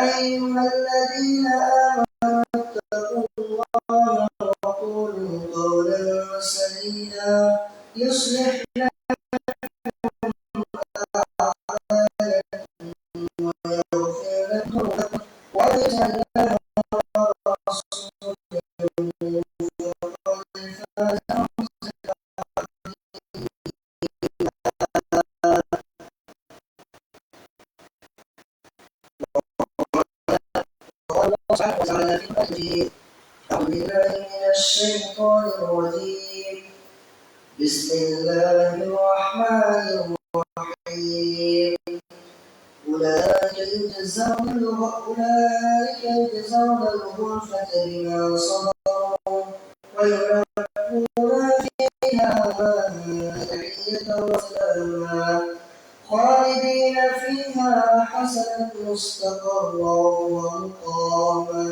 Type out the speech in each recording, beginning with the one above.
أيها الذين آمنوا اتقوا الله وقولوا قولا سديدا يصلح ويغفر لكم ويجعل لكم أعوذ بالله من الشيطان الرجيم بسم الله الرحمن الرحيم أولئك يجزون الغرفة بما صبروا ويلقون فيها تحية وسلاما خالدين فيها حسنت مستقرا ومقاما.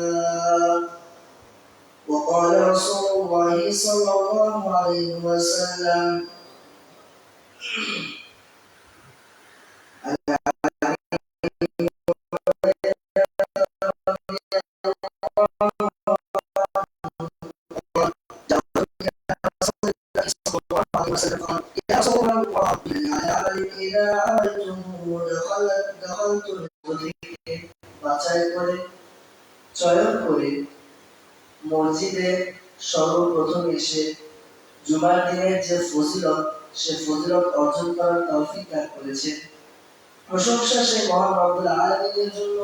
وقال رسول الله صلى الله عليه وسلم يا رسول الله إذا عملتم دخلتم বাছাই করে চয়ন করে মসজিদে সর্বপ্রথম এসে জুমার দিনের যে ফজিলত সে ফজিলত অর্জন করার তৌফিক দান করেছেন। প্রশংসা সেই মহান রব্বুল আলামিনের জন্য,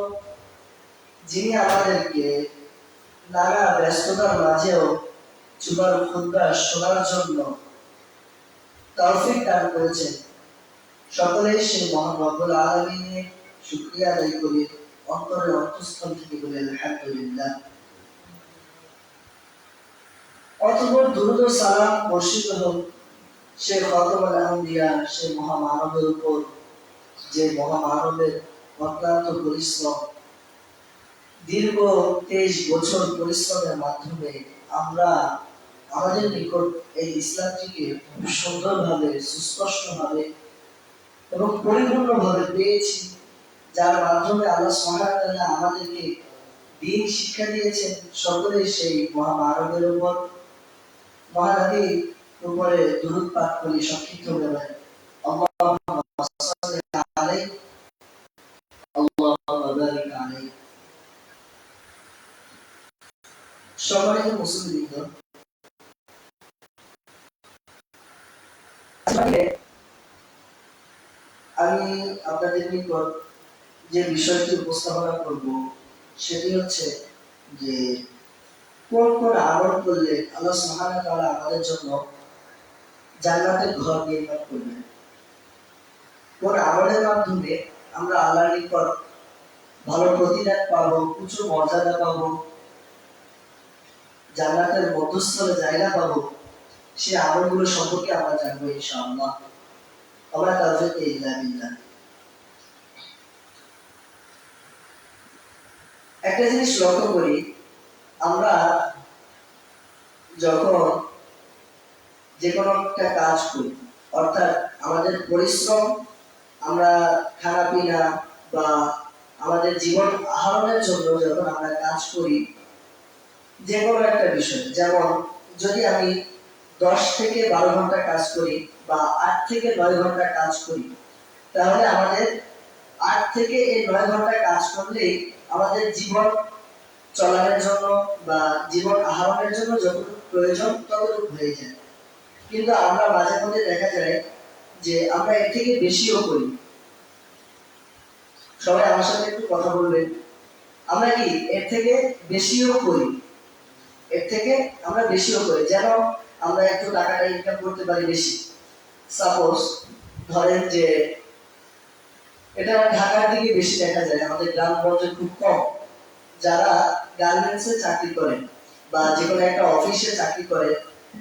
যিনি আমাদেরকে নানা ব্যস্ততার মাঝেও জুমার খুতবা শোনার জন্য তৌফিক দান করেছেন। সকলেই সেই মহান রব্বুল আলামিনের শুকরিয়া আদায় করি, অন্তরের অন্তঃস্থল থেকে বলি আলহামদুলিল্লাহ। অতঃপর দুরূদ ও সালাম বর্ষিত হোক সে খাতামুল আম্বিয়া, সে মহামানবের উপর, যে মহামানবের অক্লান্ত পরিশ্রম, দীর্ঘ 23 বছর পরিশ্রমের মাধ্যমে আমরা আমাদের নিকট এই ইসলামটিকে খুব সুন্দরভাবে, সুস্পষ্টভাবে এবং পরিপূর্ণভাবে পেয়েছি, যার মাধ্যমে আল্লাহ সুবহানাহু ওয়া তাআলা আমাদেরকে দ্বীন শিক্ষা দিয়েছেন। সকলেই সেই মহামানবের উপর, মহানবীর উপরে দুরূদ পাঠ করি সংক্ষিপ্তভাবে। আল্লাহুম্মা সাল্লি আলাইহি আল্লাহুম্মা বারিক আলাইহি। সম্মানিত মুসলিমবৃন্দ, আমি আপনাদের নিকট যে বিষয়টি উপস্থাপনা করব সেটি হচ্ছে যে কোন কোন আমল করলে আল্লাহ সুবহানাহু ওয়া তাআলা আমাদের জন্য জান্নাতের ঘর নির্মাণ করবেন, কোন আমলের মাধ্যমে আমরা আল্লাহর নিকট ভালো প্রতিদান পাবো, উচ্চ মর্যাদা পাবো, জান্নাতের মধ্যস্থলে জায়গা পাবো, সেই আমলগুলো সম্পর্কে আমরা জানবো ইনশাআল্লাহ। আমরা তাওফীক ইল্লা বিল্লাহ। একটা জিনিস লক্ষ্য করি, আমরা যখন যে কোনো একটা কাজ করি, অর্থাৎ আমাদের পরিশ্রম, আমরা খানা পিনা বা আমাদের জীবন আহরণের জন্য যখন আমরা কাজ করি, যে কোনো একটা বিষয়, যেমন যদি আমি 10 থেকে 12 ঘন্টা কাজ করি বা 8 থেকে 9 ঘন্টা কাজ করি, তাহলে আমাদের 8 থেকে এই 9 ঘন্টা কাজ করলেই আমাদের জীবন চলানোর জন্য বা জীবন আহরণের জন্য যতটুকু প্রয়োজন ততটুকু হয়ে যায়। কিন্তু আমরা মাঝে মধ্যে দেখা যায় যে আমরা এর থেকে বেশিও করি। সবাই আমার সাথে একটু কথা বলবেন, আমরা কি এর থেকে বেশিও করি? এর থেকে আমরা বেশিও করি যেন আমরা একটু টাকাটা ইনকাম করতে পারি বেশি। সাপোজ ধরেন যে এটা ঢাকার দিকে বেশি দেখা যায়, আমাদের গ্রামগঞ্জে খুব কম। যারা গার্মেন্টসে চাকরি করে বা যে কোনো একটা অফিসে চাকরি করে,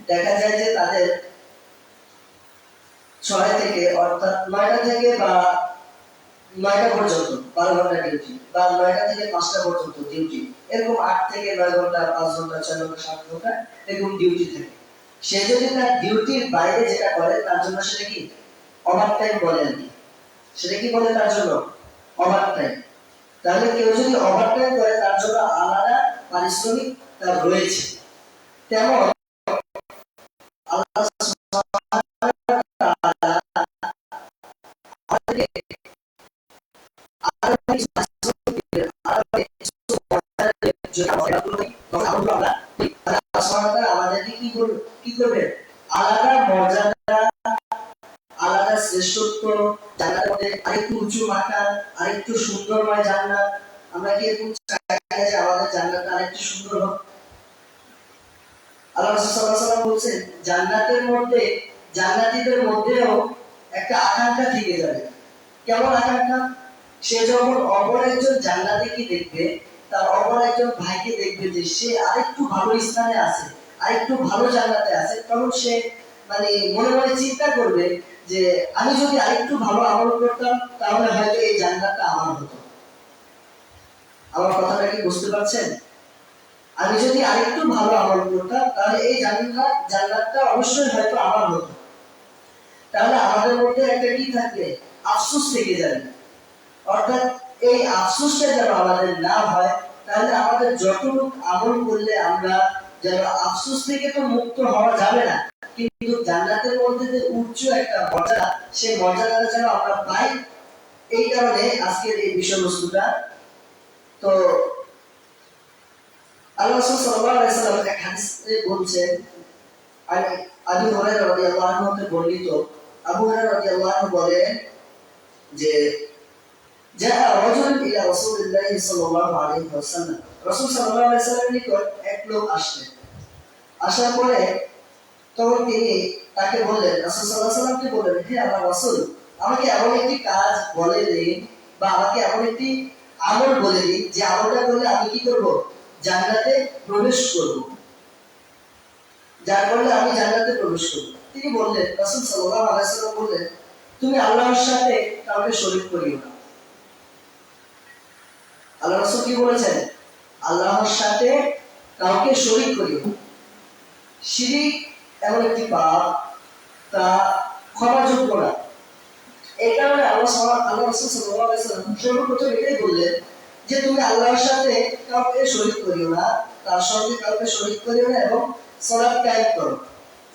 দেখা যায় যে তাদের 6 থেকে অর্থাৎ 9টা থেকে বা 9টা পর্যন্ত 12 ঘন্টা ডিউটি, বা 9টা থেকে 5টা পর্যন্ত ডিউটি, এরকম 8 থেকে 9 ঘন্টা, 5 ঘন্টা, 6 ঘন্টা, 7 ঘন্টা এরকম ডিউটি থাকে। সে যদি তার ডিউটির বাইরে যেটা করে তার জন্য সেটা কি ওভার টাইম বলে আর কি। সেটা কি বলে তার জন্য? Over time. তাহলে কেউ যদি ওভারটাইম করে তার জন্য আলাদা পারিশ্রমিক তার রয়েছে। তেমন আল্লাহ আমাদেরকে কি করবে, আলাদা মর্যাদা, আলাদা শ্রেষ্ঠত্ব, জান্নাতের মধ্যে আরেকটু উঁচু মাকাম, আরেকটু সুন্দরময় জান্নাত। আমরা কি এরকম চাই যে আমাদের জান্নাতটা আরেকটু সুন্দর হোক? আল্লাহ রাসূল সাল্লাল্লাহু আলাইহি ওয়াসাল্লাম বলেন জান্নাতের মধ্যে, জান্নাতীদের মধ্যেও একটা আকাঙ্ক্ষা থেকে যাবে। কেমন আকাঙ্ক্ষা? সে যখন অপর একজন জান্নাতীকে দেখবে, তার অপর একজন ভাইকে দেখবে যে সে আরেকটু ভালো স্থানে আছে, আরেকটু ভালো জান্নাতে আছে, তখন সে মানে মনে মনে চিন্তা করবে যে আমি যদি আরেকটু ভালো আমল করতাম তাহলে হয়তো এই জান্নাতটা আমার হতো। আমার কথাটা কি বুঝতে পারছেন? আমি যদি আরেকটু ভালো আমল করতাম তাহলে এই জান্নাতটা অবশ্যই হয়তো আমার হতো। তাহলে আমাদের মধ্যে একটা কি থাকবে, আফসোস থেকে যাবে। অর্থাৎ এই আফসোসটা যেন আমাদের না হয়, তাহলে আমাদের যতটুকু আমল করলে আমরা যেন আফসোস থেকে তো মুক্ত হওয়া যাবে না, কিন্তু জান্নাতের মধ্যে যে উচ্চ একটা মর্যাদা, সেই মর্যাদাটা যেন আমরা পাই। এই কারণে আজকের এই বিষয়বস্তুটা। তো আল্লাহ রাসূল সাল্লাল্লাহু আলাইহি ওয়াসাল্লাম এক হাদিসে বলছেন, আবু হুরায়রা রাদিয়াল্লাহু আনহু হতে বর্ণিত, আবু হুরায়রা রাদিয়াল্লাহু আনহু বলেন যে জাআ রাজুল ইলা রাসূলিল্লাহি সাল্লাল্লাহু আলাইহি ওয়াসাল্লাম, রাসূল সাল্লাল্লাহু আলাইহি ওয়াসাল্লামের নিকট এক লোক আসলেন। আসার পরে তখন তিনি তাকে বললেন, রাসূল সাল্লাল্লাহু আলাইহি ওয়াসাল্লামকে বললেন, হে আল্লাহর রাসূল, আমাকে এমন একটি কাজ বলে দিন বা আমাকে এমন একটি আমল বলে দিন যে আমলটা করলে আমি কি করব, জান্নাতে প্রবেশ করব, যার করলে আমি জান্নাতে প্রবেশ করব। তিনি বললেন, রাসূল সাল্লাল্লাহু আলাইহি ওয়াসাল্লাম বললেন, তুমি আল্লাহর সাথে কাউকে শরীক করিও না। আল্লাহ রাসূল কি বলেছেন? আল্লাহর সাথে কাউকে শরীক করিও না। শিরিক এমন একটি পাপ, তা ক্ষমাযোগ্য না। এই কারণে আল্লাহ রাসূল সাল্লাল্লাহু আলাইহি ওয়াসাল্লাম সর্বপ্রথম এটাই বললেন যে তুমি আল্লাহর সাথে কাউকে শরীক করিও না, তার সঙ্গে কাউকে শরীক করিও না, এবং সালাত কায়েম করো,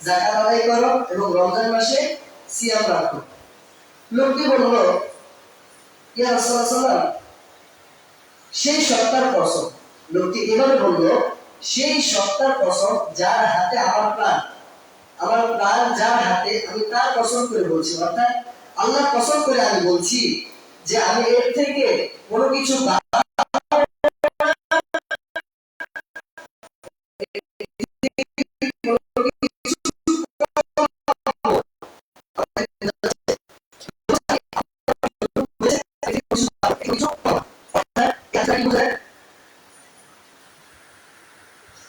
যাকাত আদায় করো, এবং রমজান মাসে সিয়াম রাখো। লোকটি বলল, ইয়া রাসূলুল্লাহ, সেই সত্তার কসম, লোকটি এভাবে বলল, সেই সত্তার কসম যার হাতে আমার প্রাণ, আমার প্রাণ যার হাতে, আমি তার কসম করে বলছি, অর্থাৎ আল্লাহর কসম করে আমি বলছি যে আমি এর থেকে কোনো কিছু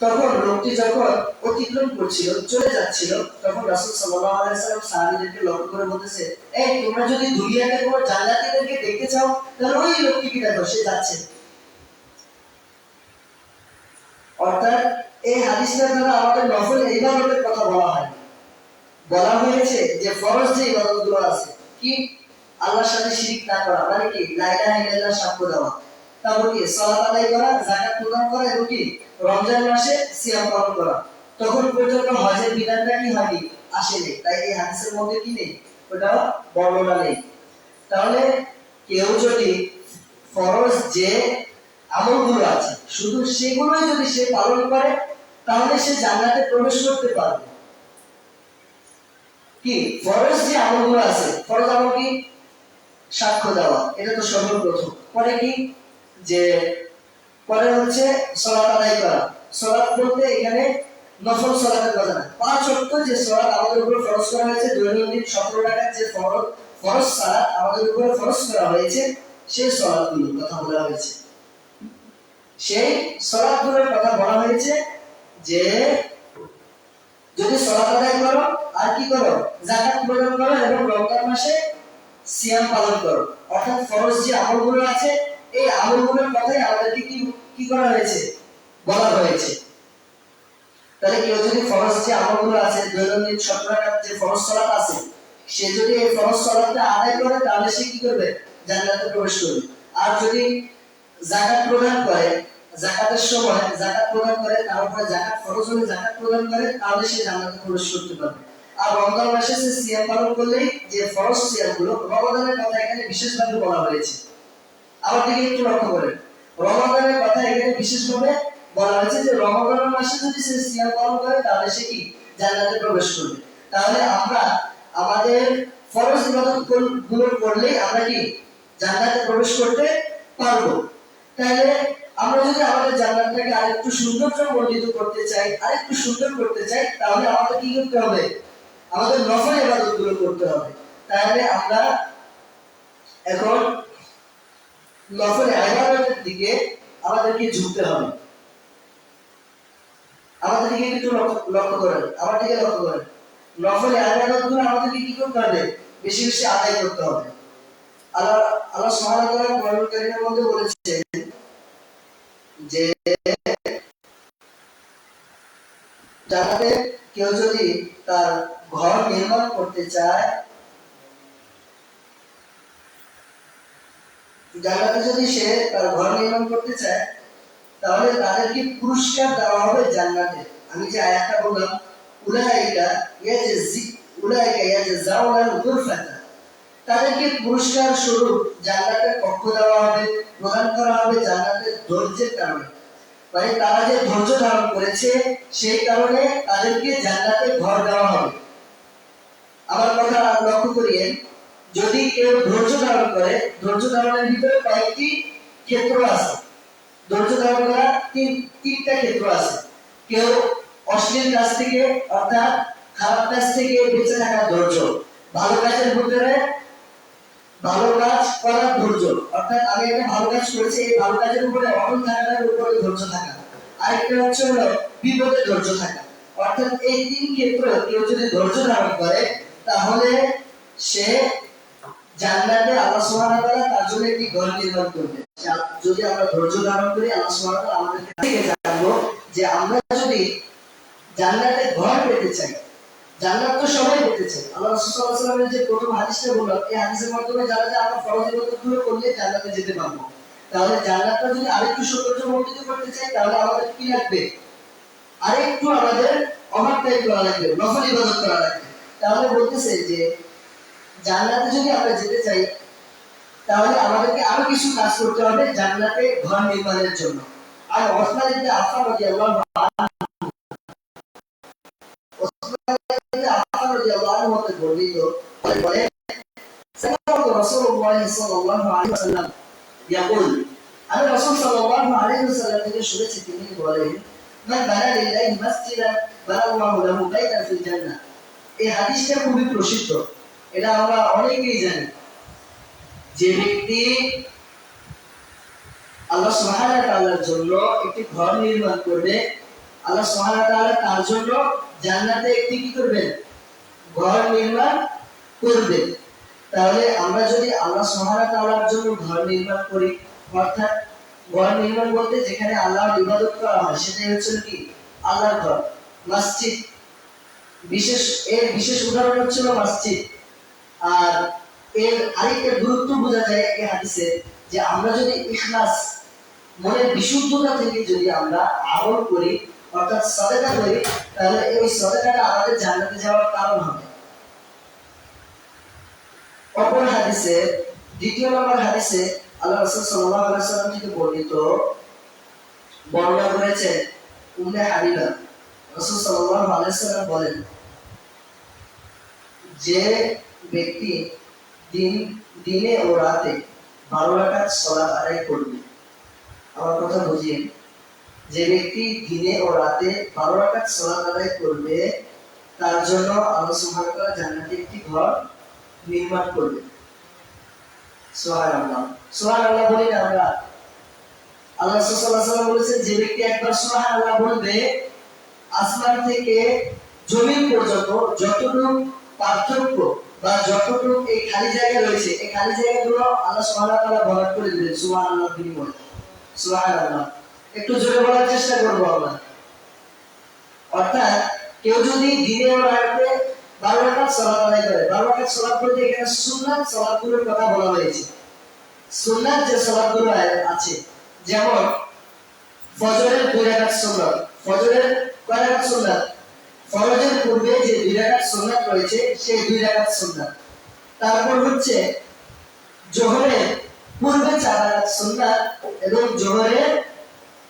তখন লোকটি যখন অতিক্রম করছিল, চলে যাচ্ছিল, তখন রাসূল সাল্লাল্লাহু আলাইহি ওয়াসাল্লাম সাহাবীদেরকে লক্ষ্য করে বলতেছে, এই তোমরা যদি দুনিয়াতে কোনো জান্নাতীদেরকে দেখতে চাও তাহলে ওই লোকটিকে দেখো, সে যাচ্ছে। অর্থাৎ এই হাদিসটার দ্বারা আমাদের নফল ইবাদতের কথা বলা হয়, বলা হয়েছে যে ফরজ যে ইবাদতগুলো আছে, কি আল্লাহর সাথে শিরিক না করা, মানে কি লা ইলাহা ইল্লাল্লাহ সাক্ষ্য দেওয়া, তারপর কি সালাত আদায় করা, যাকাত প্রদান করা, এবং কি রমজান মাসে সিয়াম পালন করা। তখন পর্যন্ত হজের বিধানটা কি হয়নি, আসেনি, তাই এই হাদিসের মধ্যে কি নেই, ওটা বর্ণনা নেই। তাহলে কেউ যদি ফরজ যে আমলগুলো আছে শুধু সেগুলোই যদি সে পালন করে তাহলে সে জান্নাতে প্রবেশ করতে পারবে। কি ফরজ যে আমলগুলো আছে, ফরজ আমল কি, সাক্ষ্য দেওয়া, এটা তো সর্বপ্রথম। পরে কি, যে পরে হচ্ছে সালাত আদায় করা। সালাত বলতে এখানে নফল সালাতের কথা না, 5 ওয়াক্ত যে সালাত আমাদের উপর ফরজ করা হয়েছে, দৈনন্দিন 17 রাকাত যে ফরজ সালাত আমাদের উপর ফরজ করা হয়েছে, সেই সালাতগুলোর কথা বলা হয়েছে। সেই সালাতগুলোর কথা বলা হয়েছে যে যদি সালাত আদায় করো, আর কি করো, যাকাত প্রদান করো, এবং রমজান মাসে সিয়াম পালন করো। অর্থাৎ ফরজ যে আমলগুলো আছে এই আমলগুলোর কথাই আমাদেরকে কি করা হয়েছে, বলা হয়েছে। তাহলে কেউ যদি ফরজ যে আমলগুলো আছে, দৈনন্দিন 17 রাকাত যে ফরজ সালাত আছে, সে যদি এই ফরজ সালাতটা আদায় করে তাহলে সে কি করবে, জান্নাতে প্রবেশ করবে। আর যদি যাকাত প্রদান করে, যাকাতের সময় যাকাত প্রদান করে, তারপরে যাকাত ফরজ হলে যাকাত প্রদান করে, তাহলে সে জান্নাতে প্রবেশ করতে পারবে। আর রমজান মাসে সে সিয়াম পালন করলে, যে ফরজ সিয়ামগুলো, রমাদানের কথা এখানে বিশেষভাবে বলা হয়েছে। আমার দিকে একটু লক্ষ্য করেন, রমাদানের কথা এখানে বিশেষভাবে বলা হয়েছে যে রমাদানের মাসে যদি সে সিয়াম পালন করে তাহলে সে কি জান্নাতে প্রবেশ করবে। তাহলে আমরা আমাদের ফরজ ইবাদত গুলো করলে আমরা কি জান্নাতে প্রবেশ করতে পারবো। তাহলে আমরা যদি আমাদের জান্নাতটাকে আরেকটু সৌন্দর্যমণ্ডিত করতে চাই, আরেকটু সুন্দর করতে চাই, তাহলে আমাদের কি করতে হবে? আমাদের নফল ইবাদত গুলো করতে হবে। তাহলে আমরা এখন নফল ইবাদতের দিকে আমাদেরকে ঝুঁকতে হবে। আমাদের দিকে একটু লক্ষ্য করেন, আমার দিকে লক্ষ্য করেন। নফল ইবাদত গুলো আমাদেরকে কি করতে হবে? বেশি বেশি আদায় করতে হবে। আল্লাহ আল্লাহ সুবহানাহু ওয়া তাআলা কোরআনুল কারীমের মধ্যে বলেছেন যে জান্নাতে কেউ যদি তার ঘর নির্মাণ করতে চায়, জান্নাতে যদি সে তার ঘর নির্মাণ করতে চায়, তাহলে তাদেরকে পুরস্কার দেওয়া হবে জান্নাতে। আমি যে আয়াতটা বললাম, উলাইকা ইয়াজাউনাল গুরফাতা, তাদেরকে পুরস্কার স্বরূপ জান্নাতের কক্ষ দেওয়া হবে, প্রদান করা হবে জান্নাতের ধৈর্যের কারণে। মানে তারা যে ধৈর্য ধারণ করেছে সেই কারণে তাদেরকে জান্নাতে ঘর দেওয়া হবে। আমার কথা লক্ষ্য করিয়েন, যদি কেউ ধৈর্য ধারণ করে, ধৈর্য ধারণের ভিতরে কয়েকটি ক্ষেত্র আছে। ধৈর্য ধারণ করার তিনটা ক্ষেত্র আছে। কেউ অশ্লীল কাজ থেকে, অর্থাৎ খারাপ কাজ থেকে বেঁচে থাকার ধৈর্য, ভালো কাজের ভিতরে ভালো কাজ করার ধৈর্য, অর্থাৎ আমি একটা ভালো কাজ করেছি, এই ভালো কাজের উপরে অটল থাকার উপরে ধৈর্য থাকা। আরেকটা হচ্ছে হলো বিপদে ধৈর্য থাকা। অর্থাৎ এই তিন ক্ষেত্রে কেউ যদি ধৈর্য ধারণ করে, তাহলে সে জান্নাতে আল্লাহ সুবহানাহু ওয়া তাআলা তার জন্য একটি ঘর নির্মাণ করবে। যদি আমরা ধৈর্য ধারণ করি, আল্লাহ সুবহানাহু ওয়া তাআলা আমাদের থেকে জানবো যে আমরা যদি জান্নাতে ঘর পেতে চাই, জান্নাত তো সবাই পেতে চাই। আল্লাহ রাসূল সাল্লাল্লাহু আলাইহি ওয়াসাল্লামের যে প্রথম হাদিসটা বললাম, এই হাদিসের মাধ্যমে জানা যায় আমরা ফরজ ইবাদতগুলো করলে জান্নাতে যেতে পারবো। তাহলে জান্নাতটা যদি আরেকটু সৌন্দর্যমণ্ডিত করতে চাই, তাহলে আমাদের কি লাগবে? আরেকটু আমাদের ওভারটাইম করা লাগবে, নফল ইবাদত করা লাগবে। তাহলে বলতেছে যে জান্নাতে যদি আমরা যেতে চাই, তাহলে আমাদেরকে আরো কিছু কাজ করতে হবে জান্নাতে ঘর নির্মাণের জন্য। আর ওসমান ইবনে আফফান রাদিয়াল্লাহু আনহু, ওসমান ইবনে আফফান রাদিয়াল্লাহু আনহু বর্ণিত বলেন, সাল্লাল্লাহু রাসূলুল্লাহ সাল্লাল্লাহু আলাইহি ওয়াসাল্লাম ইয়াকুল, আমি রাসূল সাল্লাল্লাহু আলাইহি ওয়াসাল্লাম থেকে শুনেছি তিনি বলেন, মান বানা লিল্লাহি মাসজিদান বানাল্লাহু লাহু বাইতান ফিল জান্নাহ। এই হাদিসটা খুবই প্রসিদ্ধ, এটা আমরা অনেকেই জানি। যে ব্যক্তি আল্লাহ সুবহানাহু ওয়া তাআলার জন্য একটি ঘর নির্মাণ করবে, আল্লাহ সুবহানাহু ওয়া তাআলা তার জন্য জান্নাতে একটি কি করবেন? ঘর নির্মাণ করবেন। তাহলে আমরা যদি আল্লাহ সুবহানাহু ওয়া তাআলার জন্য ঘর নির্মাণ করি, অর্থাৎ ঘর নির্মাণ বলতে যেখানে আল্লাহর ইবাদত করা হয়, সেটাই হচ্ছে কি আল্লাহর ঘর, মসজিদ। বিশেষ উদাহরণ হচ্ছে মসজিদ। আর এর আরেকটা গুরুত্ব বোঝা যায় এই হাদিসে, যে আমরা যদি ইখলাস, মনের বিশুদ্ধতা থেকে যদি আমরা আমল করি, অর্থাৎ সাদাকা করি, তাহলে এই সাদাকাটা আমাদের জান্নাতে যাওয়ার কারণ হবে। অপর হাদিসে, দ্বিতীয় নম্বর হাদিসে আল্লাহ রাসূল সাল্লাল্লাহু আলাইহি ওয়াসাল্লাম থেকে বর্ণনা করেছেন উম্মে হাবিবা। রাসূল সাল্লাল্লাহু আলাইহি ওয়াসাল্লাম বলেন, যে ব্যক্তি দিনে ও রাতে 12 রাকাত সালাত আদায় করবে, আমার কথা বুঝিয়ে, যে ব্যক্তি দিনে ও রাতে 12 রাকাত সালাত আদায় করবে, তার জন্য আল্লাহ সুবহানাহু ওয়া তাআলা জান্নাতে একটি ঘর নির্মাণ করবে। সুবহানাল্লাহ, সুবহানাল্লাহ বলি না আমরা? আল্লাহ রাসূল সাল্লাল্লাহু আলাইহি ওয়াসাল্লাম বলেছেন, যে ব্যক্তি একবার সুবহানাল্লাহ বলবে, আসমান থেকে জমিন পর্যন্ত যতটুকু পার্থক্য বা যতটুকু এই খালি জায়গা রয়েছে, এই খালি জায়গাগুলো আল্লাহ সুবহানাহু ওয়া তাআলা ভরাট করে দিবেন। সুবহানাল্লাহ বিনিময়, সুবহানাল্লাহ। একটু জোরে বলার চেষ্টা করব আমরা। অর্থাৎ কেউ যদি দিনে ও রাতে 12 রাকাত সালাত আদায় করে, 12 রাকাত সালাত বলতে এখানে সুন্নাত সালাতগুলোর কথা বলা হয়েছে। সুন্নাত যে সালাতগুলো আছে, যেমন ফজরের 2 রাকাত সুন্নাত, ফজরের কয় রাকাত সুন্নাত? ফরজের পূর্বে যে 2 রাকাত সুন্নাত রয়েছে সেই 2 রাকাত সুন্নাত। তারপর হচ্ছে জোহরের পূর্বে 4 রাকাত সুন্নাত এবং জোহরের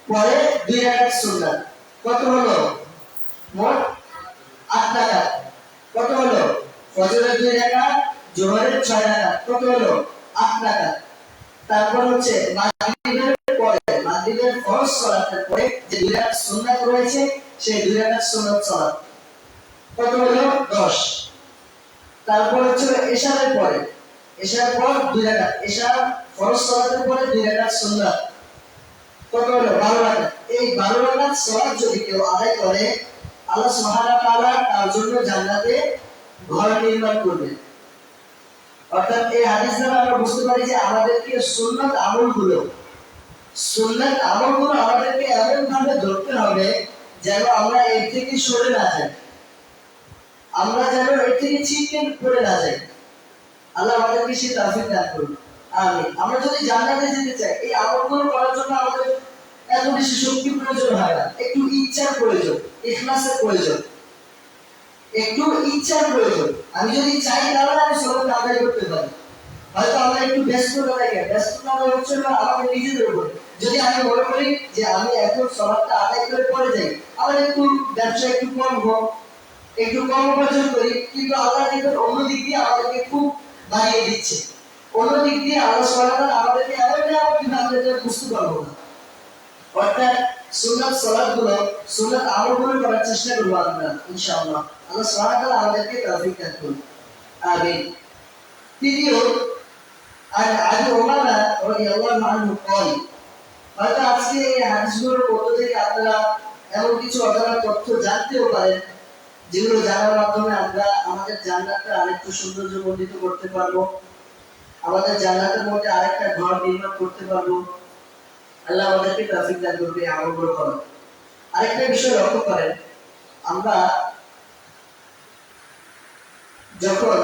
পরে 2 রাকাত সুন্নাত। কত হলো? মোট 8 রাকাত। কত হলো? ফজরের 2 রাকাত, জোহরের 6 রাকাত, কত হলো? 8 রাকাত। তারপর হচ্ছে মাগরিবের পরে, মাগরিবের ফরজ সালাতের পরে যে 2 রাকাত সুন্নাত রয়েছে সেই 2 রাকাত সুন্নাত সালাত, কত হলো? 10। তারপর হচ্ছে এশারের পরে, এশার পর 2 রাকাত, এশার ফরজ সালাতের পরে 2 রাকাত সুন্নাত, কত হলো? 12 রাকাত। এই 12 রাকাত সালাত যদি কেউ আদায় করে আল্লাহ সুবহানাহু ওয়া তাআলা তার জন্য জান্নাতে ঘর নির্মাণ করবেন। অর্থাৎ এই হাদিস দ্বারা আমরা বুঝতে পারি যে আমাদেরকে সুন্নাত আমলগুলো আমাদেরকে এমন ভাবে ধরতে হবে যেন আমরা এর থেকে সরে না যাই, আমরা যেন এর থেকে ছিটকে পড়ে না যাই। আল্লাহ আমাদেরকে সেই তৌফিক দান করুন, আমিন। আমরা যদি জান্নাতে যেতে চাই এই আমলগুলো করার জন্য আমাদের এত বেশি শক্তি প্রয়োজন হয় না, একটু ইচ্ছার প্রয়োজন, ইখলাসের প্রয়োজন, একটু ইচ্ছার প্রয়োজন। আমি যদি চাই তাহলে আমি সবাইকে আদায় করতে পারি। হয়তো আমরা একটু ব্যস্ততা হচ্ছে না আমাদের নিজেদের উপরে। যদি আমি মনে করি যে আমি এখন সবাইটা আদায় করে পরে যাই, আমার একটু ব্যবসা একটু কম হোক, একটু কম উপার্জন করি, কিন্তু আল্লাহ দেখবেন অন্য দিক দিয়ে আমাদেরকে খুব বাড়িয়ে দিচ্ছে। অন্য দিক দিয়ে আল্লাহ সুবহানাহু ওয়া তাআলা আমাদেরকে এমন নিয়ামত দিবেন আমরা বুঝতে পারবো না। অর্থাৎ সুন্নাত সালাতগুলো, সুন্নাত আমলগুলো করার চেষ্টা করব আমরা ইনশাআল্লাহ। আল্লাহ সুবহানাহু ওয়া তাআলা আমাদেরকে তৌফিক দান করুন, আমিন। তৃতীয়, আর আবু উমামা রাদিয়াল্লাহু আনহু قال, হয়তো আজকে এই হাদিসগুলোর মধ্য থেকে আপনারা এমন কিছু অজানা তথ্য জানতেও পারেন যেগুলো জানার মাধ্যমে আমরা আমাদের জান্নাতটা আরেকটু সৌন্দর্যমণ্ডিত করতে পারবো, আমাদের জান্নাতের মধ্যে আরেকটা ঘর নির্মাণ করতে পারবো। আল্লাহ আমাদেরকে তৌফিক দান করবে আমলগুলো করার। আরেকটা বিষয় লক্ষ্য করেন, আমরা যখন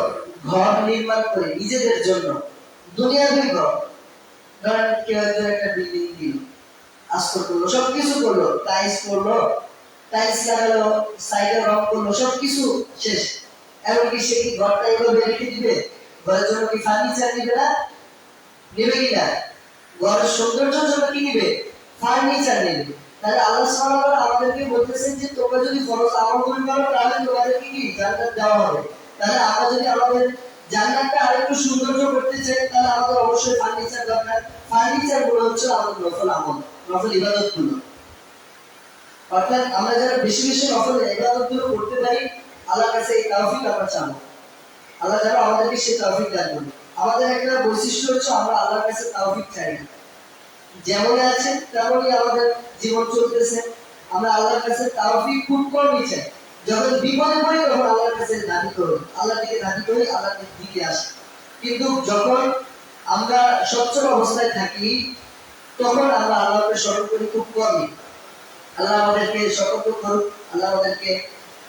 ঘর নির্মাণ করি নিজেদের জন্য, দুনিয়াবি ঘর, ধরেন কেউ একজন একটা বিল্ডিং দিল, আস্তর করলো, সবকিছু করলো, টাইলস করলো, টাইলস লাগালো, সাইডে রং করলো, সবকিছু শেষ। এমনকি সে কি ঘরটা এভাবে রেখে দিবে? ঘরের জন্য কি ফার্নিচার নিবে না? নেবে কিনা? ঘরের সৌন্দর্যের জন্য কি নিবে? ফার্নিচার নেবে। তাহলে আল্লাহ সুবহানাহু ওয়া তাআলা আমাদেরকে বলতেছেন যে তোমরা যদি ফরজ আমলগুলো করো তাহলে তোমাদেরকে কি জান্নাত দেওয়া হবে। তাহলে আমরা যদি আমাদের জান্নাতটা আরেকটু সৌন্দর্য করতে চাই তাহলে আমাদের অবশ্যই ফার্নিচার দরকার। ফার্নিচার গুলো হচ্ছে আমাদের নফল আমল, নফল ইবাদত গুলো। অর্থাৎ আমরা যারা বেশি বেশি নফল ইবাদত গুলো করতে পারি আল্লাহর কাছে এই তৌফিক আমরা চাবো। আল্লাহ যেন আমাদেরকে সেই তৌফিক দান করুন। আমাদের একটা বৈশিষ্ট্য হচ্ছে আমরা আল্লাহর কাছে তৌফিক চাই না, যেমন আছে তেমনই আমাদের জীবন চলতেছে। আমরা আল্লাহর কাছে তৌফিক খুব কমই চাই। যখন বিপদে পড়ি তখন আল্লাহর কাছে দাবি করি, আল্লাহর দিকে দাবি করি, আল্লাহর দিকে আসি। কিন্তু যখন আমরা সচ্ছল অবস্থায় থাকি তখন আমরা আল্লাহকে স্মরণ করি খুব কমই। আল্লাহ আমাদেরকে সতর্ক করুন, আল্লাহ আমাদেরকে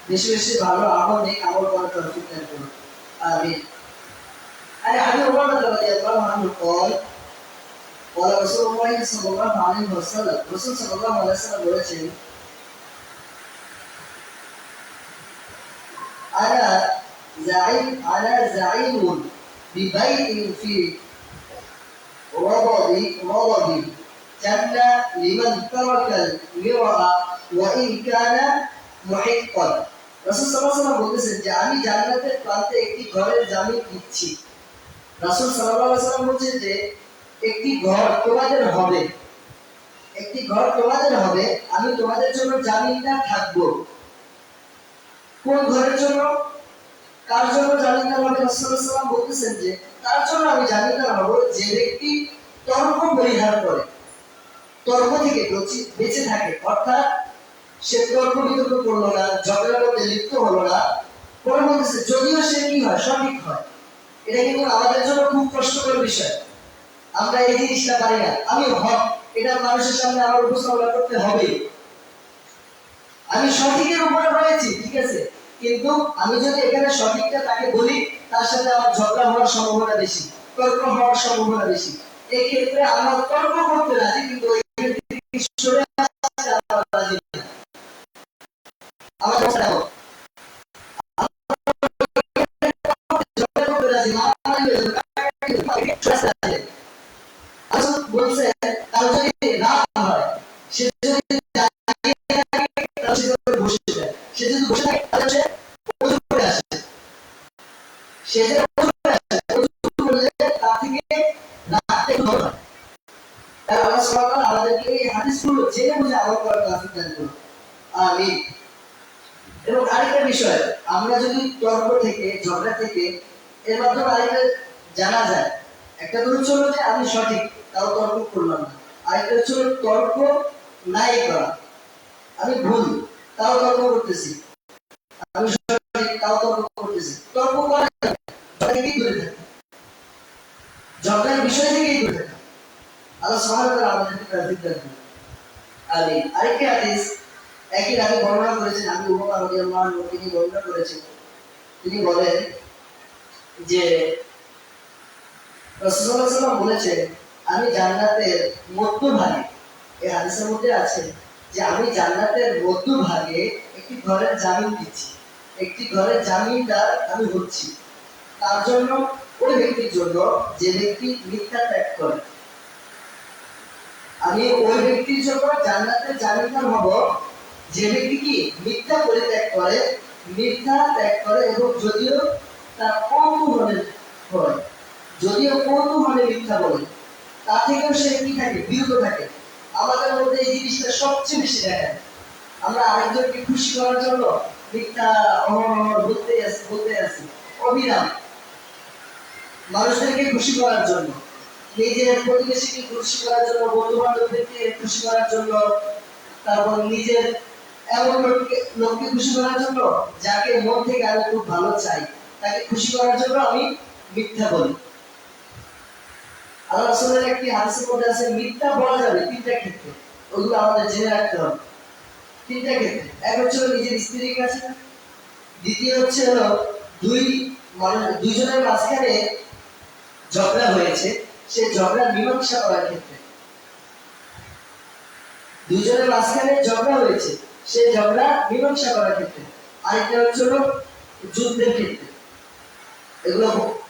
বেশি বেশি ভালো আমল নেই আমল করার তৌফিক দান করুন, আমিন। আর আবু উমামা রাদিয়াল্লাহু আনহু قال قال رسول الله صلى الله عليه وسلم, রাসূল সাল্লাল্লাহু আলাইহি ওয়াসাল্লাম বলেছেন, আনা যাইমুন বিবাইতিন ফি রাদাদি জান্না লিমান তারাকাল লিরা ওয়া ইন কানা মুহিক্কান। রাসূল সাল্লাল্লাহু আলাইহি ওয়াসাল্লাম বলেছেন যে আমি জান্নাতের প্রান্তে একটি ঘরের জামিন দিচ্ছি। রাসূল সাল্লাল্লাহু আলাইহি ওয়াসাল্লাম বলেছেন যে একটি ঘর তোমাদের হবে, একটি ঘর তোমাদের হবে, আমি তোমাদের জন্য জামিনদার থাকবো। কোন ঘরের জন্য, কার জন্য জামিনদার হবে? রাসূল সাল্লাল্লাহু আলাইহি ওয়াসাল্লাম বলতেছেন যে তার জন্য আমি জামিনদার হব যে ব্যক্তি তর্ক পরিহার করে, তর্ক থেকে বেঁচে থাকে। অর্থাৎ সে তর্ক বিতর্ক করলো না, ঝগড়ার মধ্যে লিপ্ত হলো না। পরে বলতেছে যদিও সে কি হয়, সঠিক হয়। এটা কিন্তু আমাদের জন্য খুব কষ্টকর বিষয়, আমরা এই জিনিসটা পারি না। আমি হক, এটা মানুষের সামনে আমার উপস্থাপনা করতে হবে, আমি সঠিকের উপরে রয়েছি, ঠিক আছে, কিন্তু আমি যদি এখানে সঠিকটা তাকে বলি তার সাথে আমার ঝগড়া হওয়ার সম্ভাবনা বেশি, তর্ক হওয়ার সম্ভাবনা বেশি। এই ক্ষেত্রে আমরা তর্ক করতে রাজি, কিন্তু হাদিসগুলো জেনে বুঝে আমল করার তৌফিক দান করুন, আমিন। এবং আরেকটা বিষয়, আমরা যদি তর্ক থেকে, ঝগড়া থেকে এর মাধ্যমে আরেকটা জানা যায়, একটা তো হচ্ছে যে আমি সঠিক তাও তর্ক করলাম না, আরেকটা হচ্ছে তর্ক নাই করা, আমি ভুল তাও তর্ক করতেছি, আমি সঠিক তাও তর্ক করতেছি, তর্ক করা থেকেই দূরে থাকে, ঝগড়ার বিষয় থেকেই দূরে থাকে। আল্লাহ সুবহানাহু ওয়া তাআলা আমাদেরকে তৌফিক দান করুন, আমিন। আরেকটা হাদিস একই রাতে বর্ণনা করেছেন, আমি উমর রাদিয়াল্লাহু আনহু তিনি বর্ণনা করেছেন, তিনি বলেন যে রাসূলুল্লাহ সাল্লাল্লাহু আলাইহি ওয়াসাল্লাম বলেছেন, আমি জান্নাতের মধ্যভাগে, এই হাদিসের মধ্যে আছে যে আমি জান্নাতের মধ্যভাগে একটি ঘরের জামিন দিচ্ছি, একটি ঘরের জামিনদার আমি হচ্ছি, তার জন্য, ওই ব্যক্তির জন্য যে ব্যক্তি মিথ্যা ত্যাগ করে। আমি ওই ব্যক্তির জন্য জান্নাতের জামিনদার হব যে ব্যক্তি কি মিথ্যা পরিত্যাগ করে, মিথ্যা ত্যাগ করে, এবং যদিও তার কৌতূহলে হয়, যদিও কৌতূহলে মিথ্যা বলে, তা থেকেও সে কি থাকে, বিরত থাকে। আমাদের মধ্যে এই জিনিসটা সবচেয়ে বেশি দেখা যায়। আমরা আরেকজনকে খুশি করার জন্য মিথ্যা বলতে আছি অবিরাম, মানুষদেরকে খুশি করার জন্য, নিজের প্রতিবেশীকে খুশি করার জন্য, বন্ধু বান্ধবদেরকে খুশি করার জন্য, তারপর নিজের এমন লোককে খুশি করার জন্য যাকে মন থেকে আমি খুব ভালো চাই, তাকে খুশি করার জন্য আমি মিথ্যা বলি। আল্লাহ রাসূলের একটি হাদিসের মধ্যে আছে মিথ্যা বলা যাবে তিনটা ক্ষেত্রে, ওগুলো আমাদের জেনে রাখতে হবে। তিনটা ক্ষেত্রে, এক হচ্ছে নিজের স্ত্রীর কাছে, দ্বিতীয় হচ্ছে হলো দুইজনের মাঝখানে ঝগড়া হয়েছে, সেই ঝগড়া মীমাংসা করার ক্ষেত্রে, দুইজনের মাঝখানে ঝগড়া হয়েছে সেই ঝগড়া মীমাংসা করার ক্ষেত্রে, আরেকটা হচ্ছে যুদ্ধের ক্ষেত্রে। এগুলো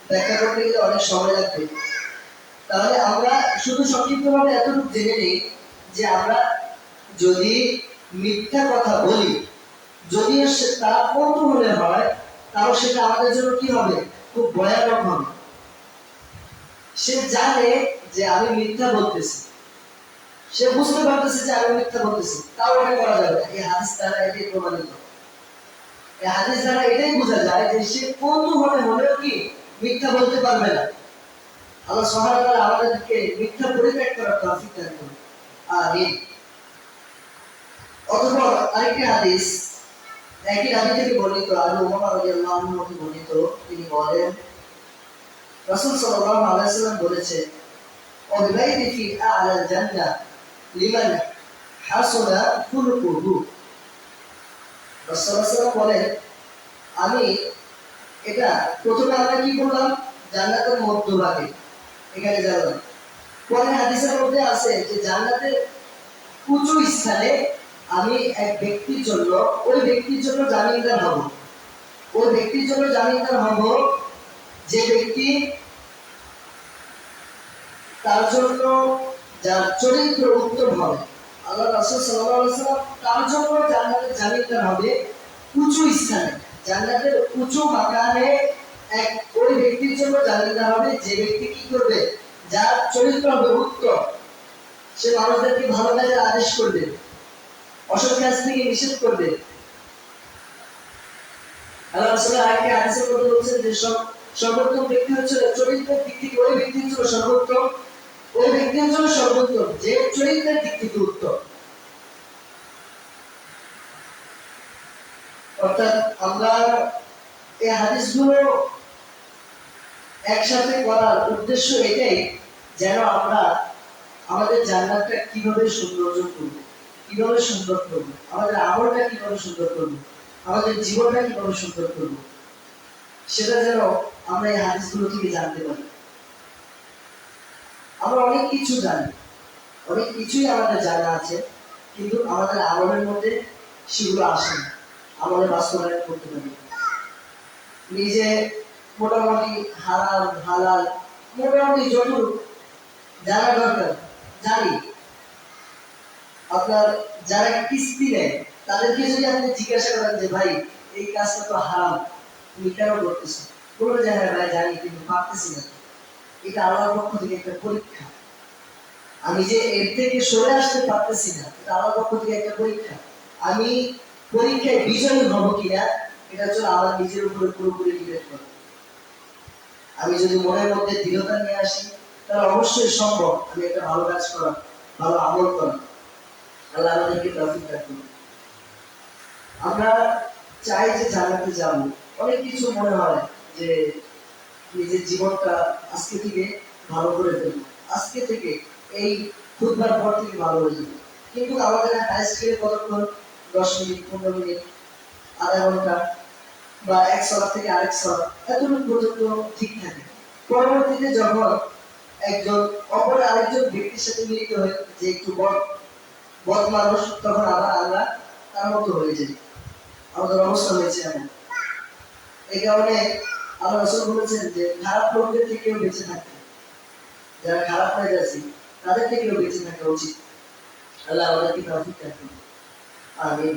ব্যাখ্যা করতে গেলে অনেক সময় লাগবে, তাহলে আমরা শুধু সংক্ষিপ্তভাবে এতটুকু জেনে নিই যে আমরা যদি মিথ্যা কথা বলি, যদিও তা কৌতূহলে হয়, তাও সেটা আমাদের জন্য কি হবে, খুব ভয়ানক হবে। সে জানে যে আমি মিথ্যা বলতেছি, সে বুঝতে পারতেছে যে আমি মিথ্যা বলতেছি, তাও এটা করা যাবে না। এই হাদিস দ্বারা এটাই প্রমাণিত, এই হাদিস দ্বারা এটাই বোঝা যায় যে সে কৌতূহলে হলেও কি মিথ্যা বলতে পারবে না। আল্লাহ সুবহানাহু ওয়া তাআলা আমাদেরকে মিথ্যা পরিত্যাগ করার তৌফিক দান করুন, আমিন। অতঃপর আরেকটি হাদিস একই রাবী থেকে বর্ণিত, আবু উমামা রাদিয়াল্লাহু আনহু থেকে বর্ণিত, তিনি বলেন রাসূল সাল্লাল্লাহু আলাইহি ওয়াসাল্লাম বলেছেন, ওয়াবিবাইতি ফি আ'লা জান্নাহ লিমান হাসুনা খুলুকুহু। রাসূল সাল্লাল্লাহু আলাইহি ওয়াসাল্লাম বলেন, আমি এটা প্রথমে আমরা কি বললাম, জান্নাতের মধ্যভাগে, এখানে যাবেন। পরে হাদিসের মধ্যে আছে যে জান্নাতের উঁচু স্থানে আমি এক ব্যক্তির জন্য, ওই ব্যক্তির জন্য জামিনদার হব, ওই ব্যক্তির জন্য জামিনদার হব যে ব্যক্তি তার জন্য যার চরিত্র উত্তম হবে। আল্লাহ রাসূল সাল্লাল্লাহু আলাইহি ওয়াসাল্লাম তার জন্য জান্নাতের জামিনদার হবে উঁচু স্থানে, জান্নাতের উঁচু মাকানে এক ওই ব্যক্তির জন্য জামিনদার হবে যে ব্যক্তি কি করবে, যার চরিত্র হবে উত্তম, সে মানুষদেরকে ভালো কাজের আদেশ করবে, অসৎ কাজ থেকে নিষেধ করবে। আল্লাহ রাসূল আরেকটি হাদিসের মধ্যে বলেছেন যে সর্বোত্তম ব্যক্তি হচ্ছে চরিত্রের দিক থেকে ওই ব্যক্তি হচ্ছে সর্বোত্তম, ওই ব্যক্তি হচ্ছে সর্বোত্তম যে চরিত্রের দিক থেকে উত্তম। অর্থাৎ আমরা এই হাদিসগুলো একসাথে করার উদ্দেশ্য এটাই, যেন আমরা আমাদের জান্নাতটা কিভাবে সৌন্দর্য করব, কিভাবে সুন্দর করব, আমাদের আমলটা কিভাবে সুন্দর করব, আমাদের জীবনটা কিভাবে সুন্দর করব, সেটা যেন আমরা এই হাদিসগুলো থেকে জানতে পারি। আমরা অনেক কিছু জানি, অনেক কিছুই আমাদের জানা আছে, কিন্তু আমাদের আমলের মধ্যে সেগুলো আসে না, আমলে বাস্তবায়ন করতে পারি। নিজে মোটামুটি হালাল হালাল মোটামুটি যতটুকু জানা দরকার জানি। আপনার যারা কিস্তি নেয় তাদেরকে যদি আপনি জিজ্ঞাসা করেন যে ভাই এই কাজটা তো হারাম, তুমি কেন করতেছো, বলবে যে হ্যাঁ ভাই জানি কিন্তু পারতেছি না, এটা আল্লাহর পক্ষ থেকে একটা পরীক্ষা। আমি যে এর থেকে সরে আসতে পারতেছি না, এটা আমার পক্ষ থেকে একটা পরীক্ষা। আমি পরীক্ষায় বিজয়ী হব কিনা এটা হচ্ছে আমার নিজের উপরে পুরোপুরি ডিপেন্ড করে। আমি যদি মনের মধ্যে দৃঢ়তা নিয়ে আসি তাহলে অবশ্যই সম্ভব আমি একটা ভালো কাজ করা, ভালো আমল করা। আল্লাহ আমাদেরকে তৌফিক দান করুন। আমরা চাই যে জান্নাতে যাব, অনেক কিছু মনে হয় যে নিজের জীবনটা আজকে থেকে ভালো করে ফেলবো, আজকে থেকে এই খুতবার পর থেকে ভালো হয়ে যাবে। কিন্তু আমাদের হাইস্ট গেলে কতক্ষণ, 10 মিনিট, 15 মিনিট, আধা ঘন্টা বা এক সলাপ থেকে আরেক সলাপ, এতটুকু পর্যন্ত ঠিক থাকে। পরবর্তীতে যখন একজন অপর আরেকজন ব্যক্তির সাথে মিলিত হয়ে যে একটু বদ মানুষ, তখন আবার আমরা তার মতো হয়ে যাই। আমাদের অবস্থা হয়েছে এমন। এই কারণে আল্লাহ রাসূল বলেছেন যে খারাপ লোকদের থেকেও বেঁচে থাকতে, যারা খারাপ হয়ে যাচ্ছে তাদের থেকেও বেঁচে থাকা উচিত। আল্লাহ আমাদেরকে তৌফিক দান করুন। আমিন।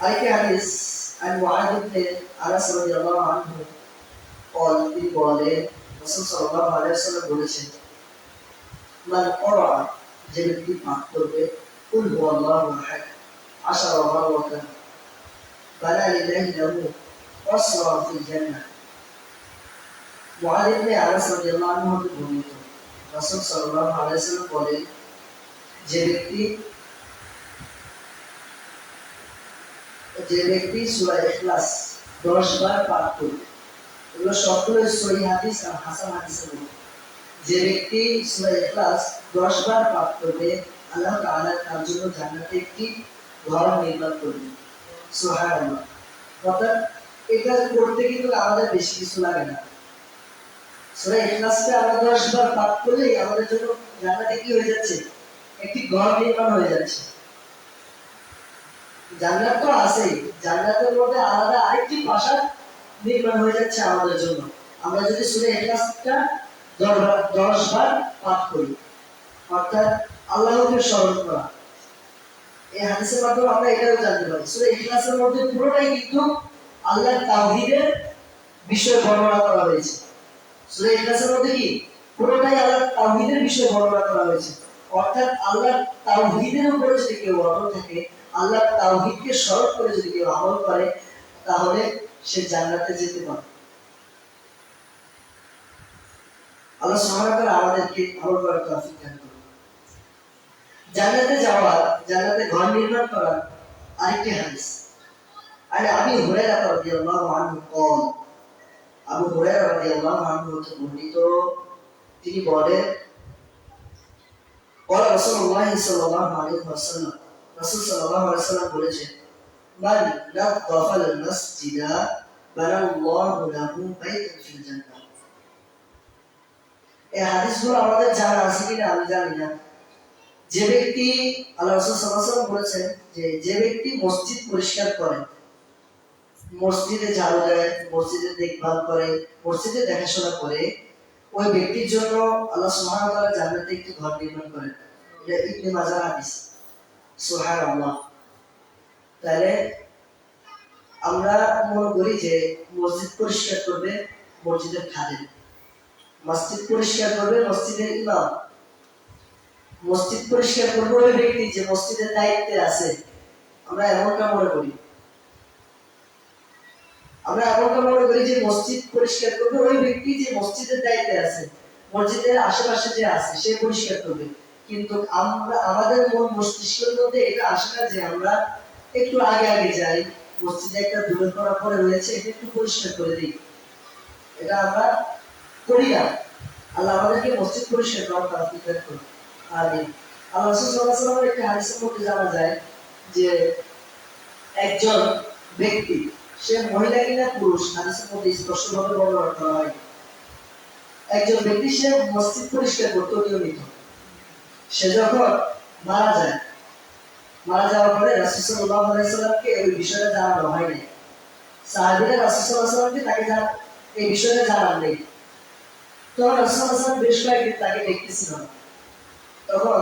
আরেকটি হাদিস عن معاذ بن انس رضي الله عنه قال তিনি বলেন রাসূল সাল্লাল্লাহু আলাইহি ওয়াসাল্লাম বলেছেন, মান ক্বারা, যে ব্যক্তি পাঠ করবে কুল হুয়াল্লাহু আহাদ 10 মাররাতান বানা লিল্লাহি লাহু আসরা ফিল জান্নাহ। মুআয ইবনে আনাস রাদিয়াল্লাহু আনহু হতে বর্ণিত, রাসূল সাল্লাল্লাহু আলাইহি ওয়াসাল্লাম বলেন, যে ব্যক্তি সূরা ইখলাস 10 বার পাঠ করবে, এগুলো সবগুলো সহিহ হাদিস আর হাসান হাদিসের মধ্যে। যে ব্যক্তি সূরা ইখলাস 10 বার পাঠ করবে, আল্লাহ তাআলা তার জন্য জান্নাতে একটি ঘর নির্মাণ করবেন। সুবহানাল্লাহ। অর্থাৎ এটা করতে কিন্তু আমাদের বেশি কিছু লাগে না। সূরা ইখলাসটা আমরা 10 বার পাঠ করলেই আমাদের জন্য জান্নাতে কি হয়ে যাচ্ছে, একটি ঘর নির্মাণ হয়ে যাচ্ছে। জান্নাত তো আছেই, জান্নাতের মধ্যে আলাদা আরেকটি প্রাসাদ নির্মাণ হয়ে যাচ্ছে আমাদের জন্য, আমরা যদি সূরা ইখলাসটা 10 বার পাঠ করি। অর্থাৎ আল্লাহকে স্মরণ করা। এই হাদিসের মাধ্যমে আমরা এটাও জানতে পারি সূরা ইখলাসের মধ্যে পুরোটাই কিন্তু আল্লাহর তাওহীদের বিষয় বর্ণনা করা হয়েছে। সূরা ইখলাসের মধ্যে কি পুরোটাই আল্লাহর তাওহীদের বিষয় বর্ণনা করা হয়েছে। অর্থাৎ আল্লাহর তাওহীদের উপরে যদি কেউ অটল থাকে, আল্লাহর তাওহীদকে স্মরণ করে যদি কেউ আমল করে, তাহলে সে জান্নাতে যেতে পারে। আল্লাহ সুবহানাহু ওয়া তাআলা আমাদেরকে আমল করার তৌফিক দান করুন। জান্নাতে যাওয়া, জান্নাতে ঘর নির্মাণ করা আরেকটি হাদিস। আরে আবু হুরায়রা রাদিয়াল্লাহু আনহু قال, আবু হুরায়রা রাদিয়াল্লাহু আনহু হতে বর্ণিত, তিনি বলেন, قال রাসূলুল্লাহ সাল্লাল্লাহু আলাইহি ওয়াসাল্লাম, রাসূল সাল্লাল্লাহু আলাইহি ওয়াসাল্লাম বলেছেন, মান নাযাফাল মাসজিদা বানাল্লাহু লাহু বাইতান ফিল জান্নাহ। এই হাদিসগুলো আমাদের জানা আছে কিনা আমি জানি না। যে ব্যক্তি, আল্লাহ রাসূল সাল্লাল্লাহু আলাইহি ওয়াসাল্লাম বলেছেন যে ব্যক্তি মসজিদ পরিষ্কার করে, মসজিদে ঝাড়ু দেয়, মসজিদের দেখভাল করে, মসজিদে দেখাশোনা করে, ওই ব্যক্তির জন্য আল্লাহ সুবহানাহু ওয়া তাআলা জান্নাতে একটি ঘর নির্মাণ করেন। এটা ইবনে মাজাহ হাদিস। সুবহানাল্লাহ। তাহলে আমরা মনে করি যে মসজিদ পরিষ্কার করবে মসজিদের খাদেম, মসজিদ পরিষ্কার করবে মসজিদের ইমাম, মসজিদ পরিষ্কার করবে ওই ব্যক্তি যে মসজিদের দায়িত্বে আছে। আমরা এমনটা মনে করি, যে মসজিদ পরিষ্কার করবে ওই ব্যক্তি যে মসজিদের দায়িত্বে আছে, মসজিদের আশেপাশে যে আছে সে পরিষ্কার করবে। কিন্তু আমরা আমাদের মন মস্তিষ্কের মধ্যে এটা আসে না যে আমরা একটু আগে আগে যাই, মসজিদে একটা ধুলো করা পরে রয়েছে, এটা একটু পরিষ্কার করে দিই, এটা আমরা করি না। আল্লাহ আমাদেরকে মসজিদ পরিষ্কার করার তৌফিক দান করুন। আমিন। আল্লাহ রাসূল সাল্লাল্লাহু আলাইহি ওয়াসাল্লামের একটা হাদিসের মধ্যে জানা যায় যে একজন ব্যক্তি, সে মহিলা কিনা পুরুষ হাদিসের মধ্যে স্পষ্টভাবে বর্ণনা করা হয়, একজন ব্যক্তি সে মসজিদ পরিষ্কার করতো নিয়মিত। সে যখন মারা যায়, মারা যাওয়ার পরে রাসূল সাল্লাল্লাহু আলাইহি ওয়াসাল্লামকে এই বিষয়টা জানানো হয়নি। সাহাবীরা রাসূল সাল্লাল্লাহু আলাইহি ওয়াসাল্লামকে তাকে এই বিষয়টা জানান নেই। তখন রাসূল সাল্লাল্লাহু আলাইহি ওয়াসাল্লাম বেশ কয়েকদিন তাকে দেখতেছিল না। তখন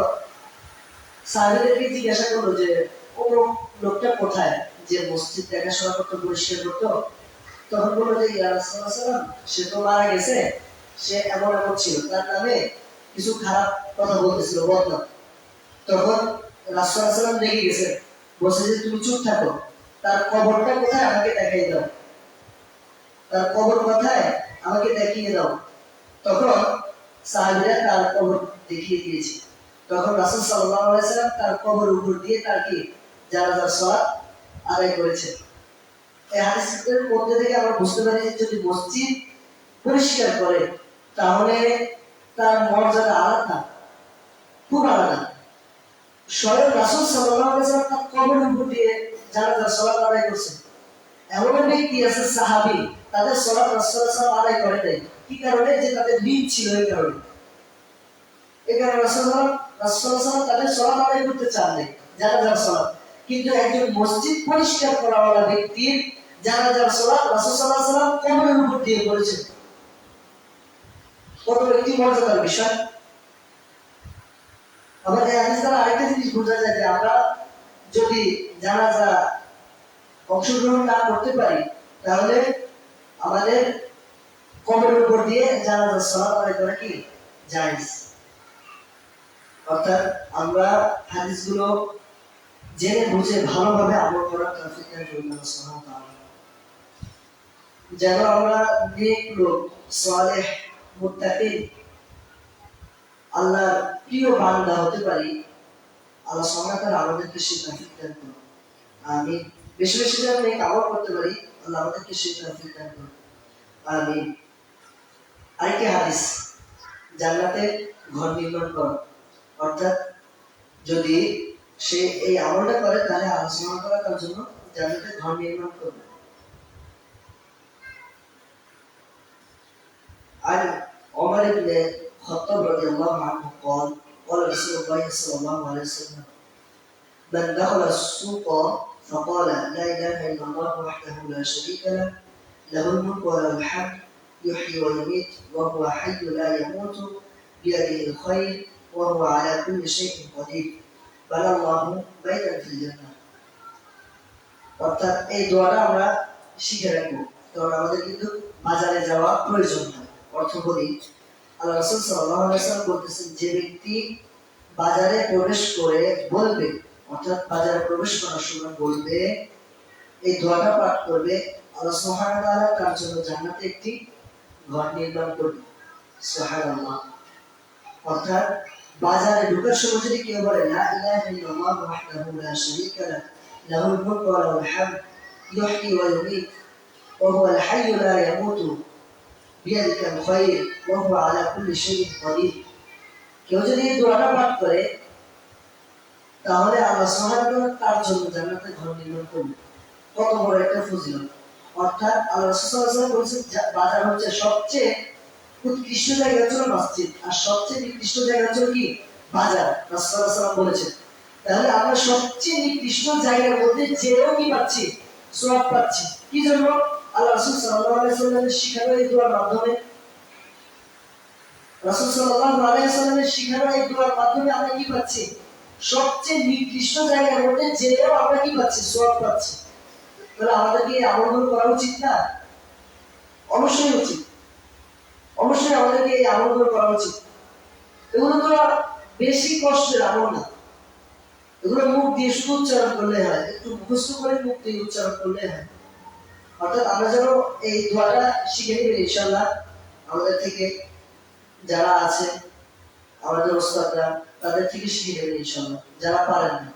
সাহাবীদেরকে জিজ্ঞাসা করলো যে ও লোকটা কোথায়, যে মসজিদ দেখাশোনা করতে পরিষ্কার করতো? তখন বললো যে ইয়া রাসূলুল্লাহ, সে তো মারা গেছে, সে এমন এমন ছিল, তার নামে কিছু খারাপ কথা বলতেছিল, বদনাম। তখন রাসূল সাল্লাল্লাহু আলাইহি ওয়াসাল্লাম রেগে গেছেন, বলছে যে তুমি চুপ থাকো, তার কবরটা কোথায় আমাকে দেখাই দাও, তার কবর কোথায় আমাকে দেখিয়ে দাও। তখন সাহাবীরা তার কবর দেখিয়ে দিয়েছে। তখন রাসূল সাল্লাল্লাহু আলাইহি ওয়াসাল্লাম তার কবরের উপর দিয়ে তার কি জানাজার সালাত আদায় করেছেন। এই হাদিসের মধ্যে থেকে আমরা বুঝতে পারি যে যদি মসজিদ পরিষ্কার করে তাহলে তার মর্যাদা আলাদা, খুব আলাদা। স্বয়ং রাসূল সাল্লাল্লাহু আলাইহি ওয়াসাল্লাম তার কবরের উপর দিয়ে জানাজার সালাত আদায় করেছেন। এমন ব্যক্তি আছে সাহাবী, তাদের সালাত রাসূল সাল্লাল্লাহু আলাইহি ওয়াসাল্লাম আদায় করে নাই। কি কারণে? যে তাদের দিন ছিল এই কারণে। এই কারণে রাসূল সাল্লাল্লাহু আলাইহি ওয়াসাল্লাম তাদের সালাত আদায় করতে চান নাই, জানাজার সালাত। কিন্তু একজন মসজিদ পরিষ্কার করাওয়ালা ব্যক্তির জানাজার সালাত রাসূল সাল্লাল্লাহু আলাইহি ওয়াসাল্লাম কবরের উপর দিয়ে করেছেন। কত একটি মর্যাদার বিষয়। আমাদের এই হাদিস দ্বারা আরেকটা জিনিস বোঝা যায় যে আমরা যদি জানাজা অংশগ্রহণ না করতে পারি তাহলে আমাদের কবরের উপর দিয়ে জানাজার সালাত আদায় করা কি জায়েজ। অর্থাৎ আমরা হাদিসগুলো জেনে বুঝে ভালোভাবে আমল করার তৌফিক দান করুন আল্লাহ সুবহানাহু ওয়া তাআলা। যেন আমরা নেক লোক, সালেহ, মুত্তাকিন, আল্লাহর প্রিয় বান্দা হতে পারি। আল্লাহ সুবহানাহু ওয়া তাআলা আমাদেরকে সেই তৌফিক দান করুন। আমিন। বেশি বেশি যেন নেক আমল করতে পারি, আল্লাহ আমাদেরকে সেই তৌফিক দান করুন। আমিন। আরেকটি হাদিস, জান্নাতে ঘর নির্মাণ করা। অর্থাৎ যদি সে এই আমলটা করে তাহলে আল্লাহ সুবহানাহু ওয়া তাআলা তার জন্য জান্নাতে ঘর নির্মাণ করবে। عن عمر بن الخطاب رضي الله عنه قال قال رسول الله صلى الله عليه وسلم من دخل السوق فقال لا اله الا الله وحده لا شريك له له الملك وله الحمد يحيي ويميت وهو حي لا يموت بيده الخير وهو على كل شيء قدير بنى الله بيتا في الجنة। অর্থাৎ এই দোয়াটা আমরা শিখে রাখবো, কারণ আমাদের কিন্তু বাজারে যাওয়া প্রয়োজন হয়। অর্থ বলি, আল্লাহ রাসূল সাল্লাল্লাহু আলাইহি ওয়াসাল্লাম বলতেছেন যে ব্যক্তি বাজারে প্রবেশ করে বলবে, অর্থাৎ বাজারে প্রবেশ করার সময় বলবে, এই দোয়াটা পাঠ করবে, আল্লাহ সুবহানাহু ওয়া তাআলা তার জন্য জান্নাতে একটি ঘর নির্মাণ করবে। সুবহানাল্লাহ। অর্থাৎ বাজারে ঢোকার সময় যদি কেউ বলে লা ইলাহা ইল্লাল্লাহু ওয়াহদাহু লা শারীকা লাহু লাহুল মুলকু ওয়া লাহুল হামদ ইহয়ি ওয়া ইউমীত ওয়া হুয়াল হাইয়্যু লা ইয়ামুতু বিয়াদিহিল খায়র ওয়া হুয়া আলা কুল্লি শাইইন কাদির। কেউ যদি এই দোয়াটা পাঠ করে তাহলে আল্লাহ সুবহানাহু ওয়া তাআলা তার জন্য জান্নাতে ঘর নির্মাণ করবে। কত বড় একটা ফজিলত। অর্থাৎ আল্লাহ রাসূল সাল্লাল্লাহু আলাইহি ওয়াসাল্লাম বলেছেন বাজার হচ্ছে সবচেয়ে উৎকৃষ্ট জায়গা হচ্ছে মসজিদ, আর সবচেয়ে নিকৃষ্ট জায়গা হচ্ছে কি বাজার। রাসূল সাল্লাল্লাহু আলাইহি ওয়াসাল্লাম বলেছেন। তাহলে আমরা সবচেয়ে নিকৃষ্ট জায়গার মধ্যে যেও কি পাচ্ছি, সওয়াব পাচ্ছি। কি জন্য? আল্লাহ রাসূল সাল্লাল্লাহু আলাইহি ওয়াসাল্লামের শিখানো এই দোয়ার মাধ্যমে, রাসূল সাল্লাল্লাহু আলাইহি ওয়াসাল্লামের শিখানো এই দোয়ার মাধ্যমে আমরা কি পাচ্ছি? সবচেয়ে নিকৃষ্ট জায়গার মধ্যে যেও আমরা কি পাচ্ছি, সওয়াব পাচ্ছি। তাহলে আমাদের কি আমলগুলো করা উচিত না? অবশ্যই উচিত। অবশ্যই আমাদেরকে এই আমলগুলো করা উচিত। এগুলো তো বেশি কষ্টের আমল না, এগুলো মুখ দিয়ে শুধু উচ্চারণ করলে হয়, একটু মুখস্থ করে মুখ দিয়ে উচ্চারণ করলে হয়। অর্থাৎ আমরা যেন এই দোয়াটা শিখে নিবি ইনশাআল্লাহ। আমাদের থেকে যারা আছে, আমাদের ওস্তাদরা, তাদের থেকে শিখে নেবেন ইনশাআল্লাহ, যারা পারেন না।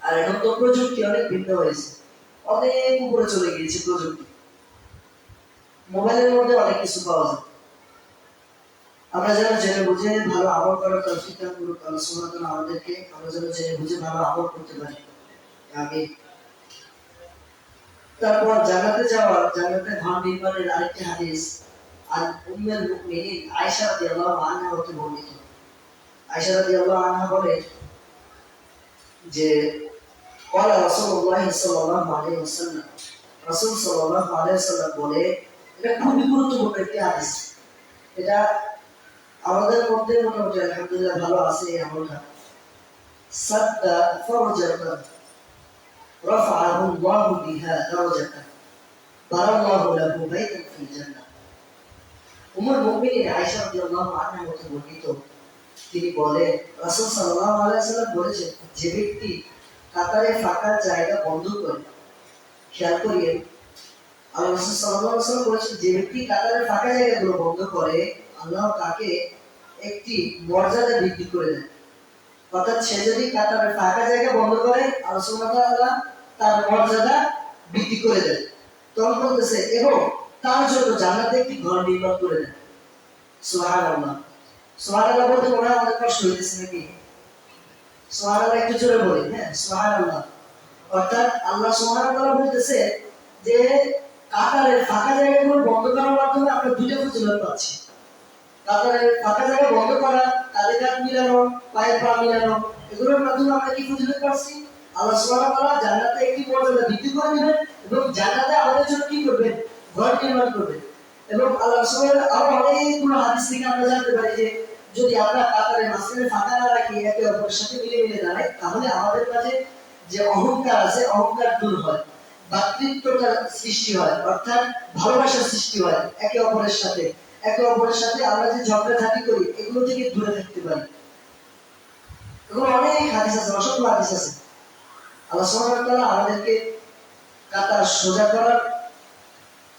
আর এখন তো প্রযুক্তি অনেক ভিন্ন হয়েছে, অনেক উপরে চলে গিয়েছে প্রযুক্তি। মোবাইলের মধ্যে অনেক কিছু পাওয়া যায়। আমরা যেন জেনে বুঝে ভালো আমল করার তৌফিক দান করুন আল্লাহ সুবহানাহু ওয়া তাআলা আমাদেরকে। আমরা যেন জেনে বুঝে ভালো আমল করতে পারি। আমিন। তারপর জান্নাতে যাওয়ার, জান্নাতে ঘর নির্মাণের আরেকটি হাদিস আন উম্মুল মুমিনিন আয়েশা রাদিয়াল্লাহু আনহা হতে বর্ণিত। আয়েশা রাদিয়াল্লাহু আনহা বলেন যে ক্বালা রাসূলুল্লাহ সাল্লাল্লাহু আলাইহি ওয়াসাল্লাম, রাসূল সাল্লাল্লাহু আলাইহি ওয়াসাল্লাম বলে, এটা খুবই গুরুত্বপূর্ণ একটি হাদিস। এটা আমাদের মধ্যে মোটামুটি আলহামদুলিল্লাহ ভালো আছে এই আমলটা। সাদ্দা ফারজাতান রাফআহু আল্লাহু বিহা দারাজাতান বারাল্লাহু লাহু বাইতান ফিল জান্নাহ। উম্মুল মুমিনিন আয়েশা রাদিয়াল্লাহু আনহা হতে বর্ণিত, তিনি বলেন, রাসূল সাল্লাল্লাহু আলাইহি ওয়াসাল্লাম বলেছেন, যে ব্যক্তি কাতারে ফাঁকা জায়গা বন্ধ করে, খেয়াল করিয়ে, আল্লাহ রাসূল সাল্লাল্লাহু আলাইহি ওয়াসাল্লাম বলেছেন, যে ব্যক্তি কাতারে ফাঁকা জায়গাগুলো বন্ধ করে, আল্লাহ তাকে একটি মর্যাদা বৃদ্ধি করে দেন। অর্থাৎ সে যদি কাতারে ফাঁকা জায়গা বন্ধ করে, আল্লাহ সুবহানাহু ওয়া তাআলা তার মর্যাদা বৃদ্ধি করে দেন। তখন বলতেছে, এবং তার জন্য জান্নাতে একটি ঘর নির্মাণ করে দেন। সুবহানাল্লাহ। সুবহানাল্লাহ বলতে মনে হয় অনেক কষ্ট হইতেছে নাকি? সুবহানাল্লাহ একটু জোরে বলি, হ্যাঁ সুবহানাল্লাহ। অর্থাৎ আল্লাহ সুবহানাহু ওয়া তাআলা বলতেছে যে কাতারের ফাঁকা জায়গাগুলো বন্ধ করার মাধ্যমে আমরা দুটো ফজিলত পাচ্ছি। কাতারের ফাঁকা জায়গা বন্ধ করা, কাঁধে কাঁধ মিলানো, পায়ে পা মিলানো, এগুলোর মাধ্যমে আমরা কি ফজিলত পাচ্ছি? আল্লাহ সুবহানাহু ওয়া তাআলা জান্নাতে একটি মর্যাদা বৃদ্ধি করে দিবেন এবং জান্নাতে আমাদের জন্য কি করবেন? ঘর নির্মাণ করবেন। এবং আল্লাহ সুবহানাহু ওয়া তাআলা আরো অনেকগুলো হাদিস থেকে আমরা জানতে পারি যে যদি আমরা কাতারের মাঝখানে ফাঁকা না রাখি, একে অপরের সাথে মিলে মিলে দাঁড়াই, তাহলে আমাদের মাঝে যে অহংকার আছে, অহংকার দূর হয়, ভ্রাতৃত্বতার সৃষ্টি হয়, অর্থাৎ ভালোবাসার সৃষ্টি হয় একে অপরের সাথে। একে অপরের সাথে আমরা যে ঝগড়াঝাটি করি, এগুলো থেকে দূরে থাকতে পারি। এগুলো অনেক হাদিস আছে, অসংখ্য হাদিস আছে। আল্লাহ সুবহানাহু ওয়া তাআলা আমাদেরকে কাতার সোজা করার,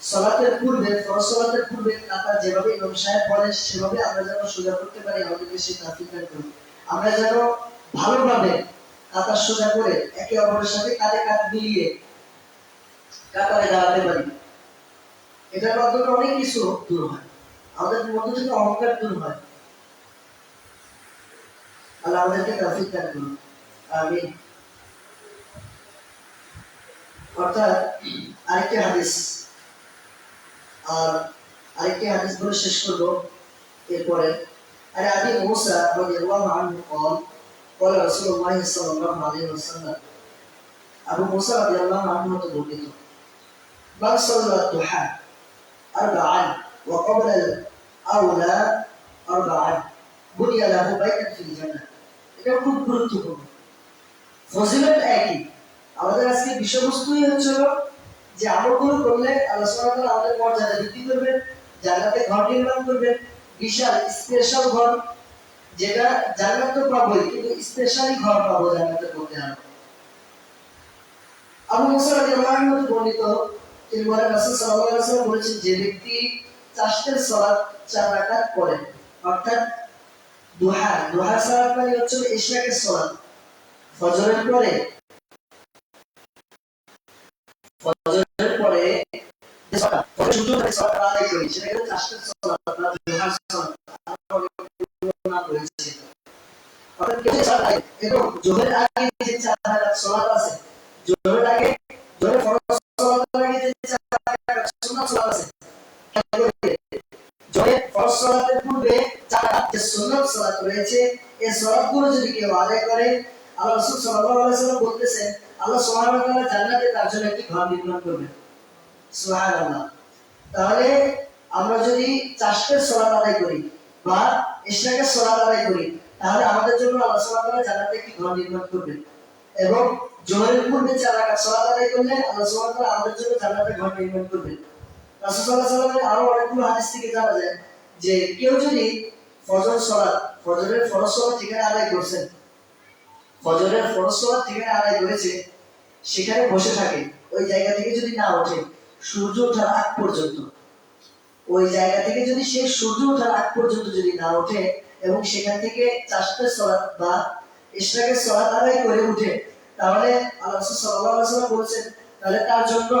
সালাতের পূর্বে, ফরজ সালাতের পূর্বে কাতার যেভাবে ইমাম সাহেব বলেন সেভাবে আমরা যেন সোজা করতে পারি, আমাদেরকে সেই তৌফিক দান করুন। আমরা যেন ভালোভাবে কাতার সোজা করে একে অপরের সাথে কাঁধে কাঁধ মিলিয়ে কাতারে দাঁড়াতে পারি। এটার মাধ্যমে অনেক কিছু দূর হয়, আমাদের মধ্য থেকে অহংকার দূর হয়। আল্লাহ আমাদেরকে তৌফিক দান করুন, আমিন। অর্থাৎ আরেকটি হাদিস, আর আরেকটি হাদিস বলে শেষ করব এরপরে। আর আবি মুসা রাদিয়াল্লাহু আনহু قال قال رسول الله صلى الله عليه وسلم, আবু মুসা রাদিয়াল্লাহু আনহু হতে বর্ণিত, মান সাল্লাত দুহা আরবাআন ওয়া ক্বাবলা আল-আওলা আরবাআন বুনিয়া লাহু বাইতুন ফিল জান্নাহ। এটা খুব গুরুত্বপূর্ণ, ফজিলত একই। আমাদের আজকে বিষয়বস্তুই হচ্ছে যে আমলগুলো করলে আল্লাহ সুবহানাহু ওয়া তাআলা আমাদের মর্যাদা বৃদ্ধি করবেন, জান্নাতে ঘর নির্মাণ করবেন, বিশাল স্পেশাল ঘর, যেটা জান্নাত তো পাবোই, কিন্তু স্পেশালি ঘর পাবো জান্নাতে করতে হবে। আবু মুসা রাদিয়াল্লাহু আনহু বর্ণিত, তিনি বলেন, রাসূল সাল্লাল্লাহু আলাইহি ওয়াসাল্লাম বলেছেন, যে ব্যক্তি চারটি সালাত 4 রাকাত পড়ে, অর্থাৎ দুহা, দুহা সালাত মানে হচ্ছে ইশরাকের সালাত, ফজরের পরে, ফজরের পরে যে সালাত, ফজর সূর্য থেকে সালাত আদায় করি, সেটাকে চারটি সালাত বা দুহা সালাত নাম রয়েছে। অর্থাৎ কেউ সালাত আগে এবং জোহরের আগে যে 4 রাকাত সালাত আছে, জোহরের আগে, জোহরের ফরজ সালাতের আগে যে 4 রাকাত সুন্নাত সালাত আছে, জোহরের ফরজ সালাতের পূর্বে 4 রাকাত যে সুন্নাত সালাত রয়েছে, এই সালাতগুলো যদি কেউ আদায় করে, আল্লাহ রাসূল সাল্লাল্লাহু আলাইহি ওয়াসাল্লাম বলতেছেন, আল্লাহ সুবহানাহু ওয়া তাআলা জান্নাতে তার জন্য একটি ঘর নির্মাণ করবেন। সুবহানাল্লাহ। তাহলে আমরা যদি 4টি সালাত আদায় করি বা ইশরাকের সালাত আদায় করি, তাহলে আমাদের জন্য আল্লাহ সুবহানাহু ওয়া তাআলা জান্নাতে একটি ঘর নির্মাণ করবেন। এবং জোহরের পূর্বে 4 রাকাত সালাত আদায় করলে আল্লাহ সুবহানাহু ওয়া তাআলা আমাদের জন্য জান্নাতে ঘর নির্মাণ করবেন। রাসূল সাল্লাল্লাহু আলাইহি ওয়াসাল্লামের আরো অনেকগুলো হাদিস থেকে জানা যায় যে কেউ যদি ফজর সালাত, ফজরের ফরজ সালাত যেখানে আদায় করছেন, ফজরের ফরজ সালাত যেখানে আদায় করেছে, সেখানে বসে থাকে, ওই জায়গা থেকে যদি না ওঠে সূর্য ওঠার আগ পর্যন্ত, ওই জায়গা থেকে যদি সে সূর্য ওঠার আগ পর্যন্ত যদি না ওঠে এবং সেখান থেকে 4টি সালাত বা ইশরাকের সালাত আদায় করে উঠে, তাহলে আল্লাহ রাসূল সাল্লাল্লাহু আলাইহি ওয়াসাল্লাম বলেছেন, তাহলে তার জন্য,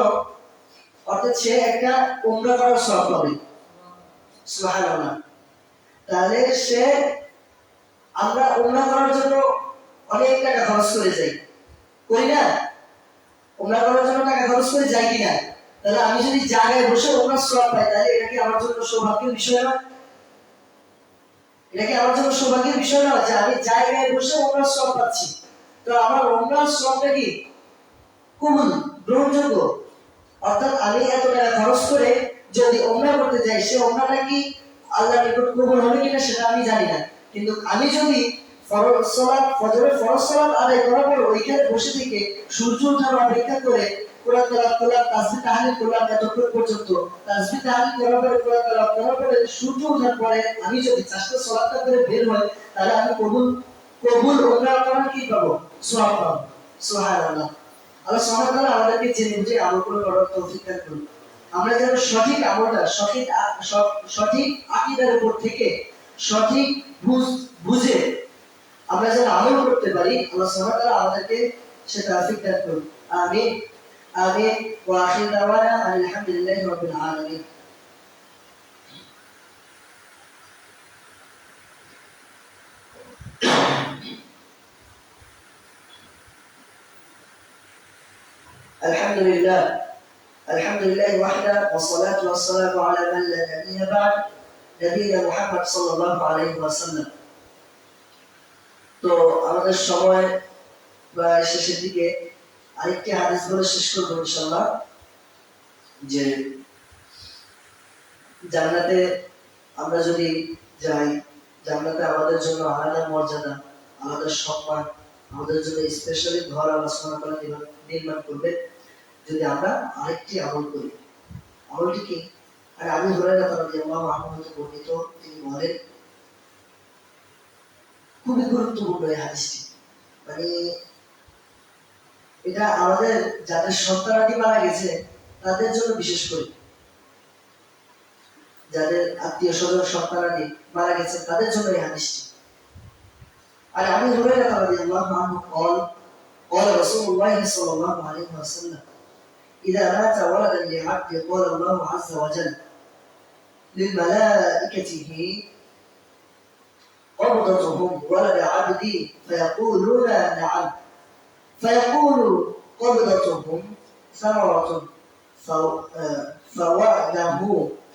অর্থাৎ সে একটা উমরা করার সওয়াব পাবে। সুবহানাল্লাহ। তাহলে সে, আমরা উমরা করার জন্য অনেক টাকা খরচ করে যাই, করি না? উমরা করার জন্য টাকা খরচ করে যাই কিনা? তাহলে আমি যদি জায়গায় বসে উমরার সওয়াব পাই, তাহলে এটা কি আমার জন্য সৌভাগ্যের বিষয় না? এটা কি আমার জন্য সৌভাগ্যের বিষয় না যে আমি জায়গায় বসে উমরার সওয়াব পাচ্ছি? তো আমার উমরার সওয়াবটা কি কবুল, গ্রহণযোগ্য? অর্থাৎ আমি এত টাকা খরচ করে যদি উমরা করতে যাই, সে উমরাটা কি আল্লাহর নিকট কবুল হবে কিনা সেটা আমি জানি না। কিন্তু আমি যদি ফরজ সালাত, ফজরের ফরজ সালাত আদায় করার পর ওইখানে বসে থেকে সূর্য ওঠার অপেক্ষা করে কোরআন তেলাওয়াত করলাম, তাসবিহ তাহলিল করলাম এতক্ষণ পর্যন্ত। তাসবিহ তাহলিল করার পরে কোরআন তেলাওয়াত করার পরে সূর্য ওঠার পরে আমি যদি চারটা সালাত করে বের হই, তাহলে আমি কবুল ওমরা করার কি পাবো? সওয়াব পাবো। সুবহানাল্লাহ। আল্লাহ সুবহানাহু ওয়া তাআলা আমাদেরকে জেনে বুঝে আমল করার তৌফিক দান করুন। আমরা যেন সঠিক আমলটা সঠিক আকীদার উপর থেকে সঠিক বুঝে আমরা যেন আমল করতে পারি, আল্লাহ সুবহানাহু ওয়া তাআলা আমাদেরকে সেটা তৌফিক দান করুন। আমিন আমিন। ওয়া আখিরু দাওয়ানা আলহামদুলিল্লাহি রাব্বিল আলামিন। الحمد لله وحده والصلاة والسلام على من لا نبي بعد نبينا محمد صلى الله عليه وسلم। তো আমাদের সময় প্রায় শেষের দিকে, আরেকটি হাদিস বলে শেষ করবো ইনশাআল্লাহ, যে জান্নাতে আমরা যদি যাই, জান্নাতে আমাদের জন্য আলাদা মর্যাদা, আলাদা সম্মান, আমাদের জন্য স্পেশালি ঘর আল্লাহ সুবহানাহু ওয়া তাআলা নির্মাণ করবে যদি আমরা আরেকটি আমল করি। আমলটি কি? আর আবু হুরায়রা রাদিয়াল্লাহু আনহু হতে বর্ণিত, তিনি বলেন, খুবই গুরুত্বপূর্ণ এই হাদিসটি। মানে এটা আমাদের যাদের সন্তানাদি মারা গেছে তাদের জন্য বিশেষ করে, যাদের আত্মীয় স্বজন সন্তানাদি মারা গেছে তাদের জন্য এই হাদিসটি। আর আবু হুরায়রা রাদিয়াল্লাহু আনহু قال رسول الله صلى الله عليه وسلم إذا مات ولدا لعبد قال الله عز وجل للملائكته قبضتهم ولد عبدي فيقولون نعم، فيقول قبضتهم ثمرة فوعده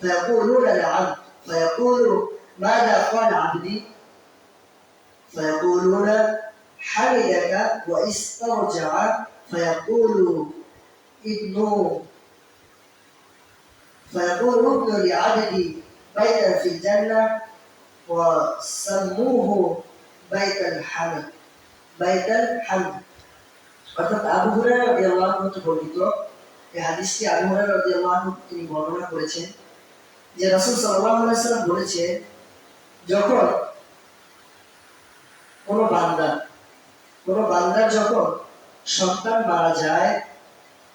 فيقولون نعم، فيقول ماذا قال عبدي؟ فيقولون حمدك واسترجع، فيقول ابن لعبدي بيتا في الجنة وسموه بيت الحمد। অর্থাৎ আবু হুরায়রা রাদিয়াল্লাহু আনহু হতে বর্ণিত এই হাদিসটি আবু হুরায়রা রাদিয়াল্লাহু আনহু তিনি বর্ণনা করেছেন যে রাসূল সাল্লাল্লাহু আলাইহি ওয়াসাল্লাম বলেছেন, যখন কোন বান্দার যখন সন্তান মারা যায়,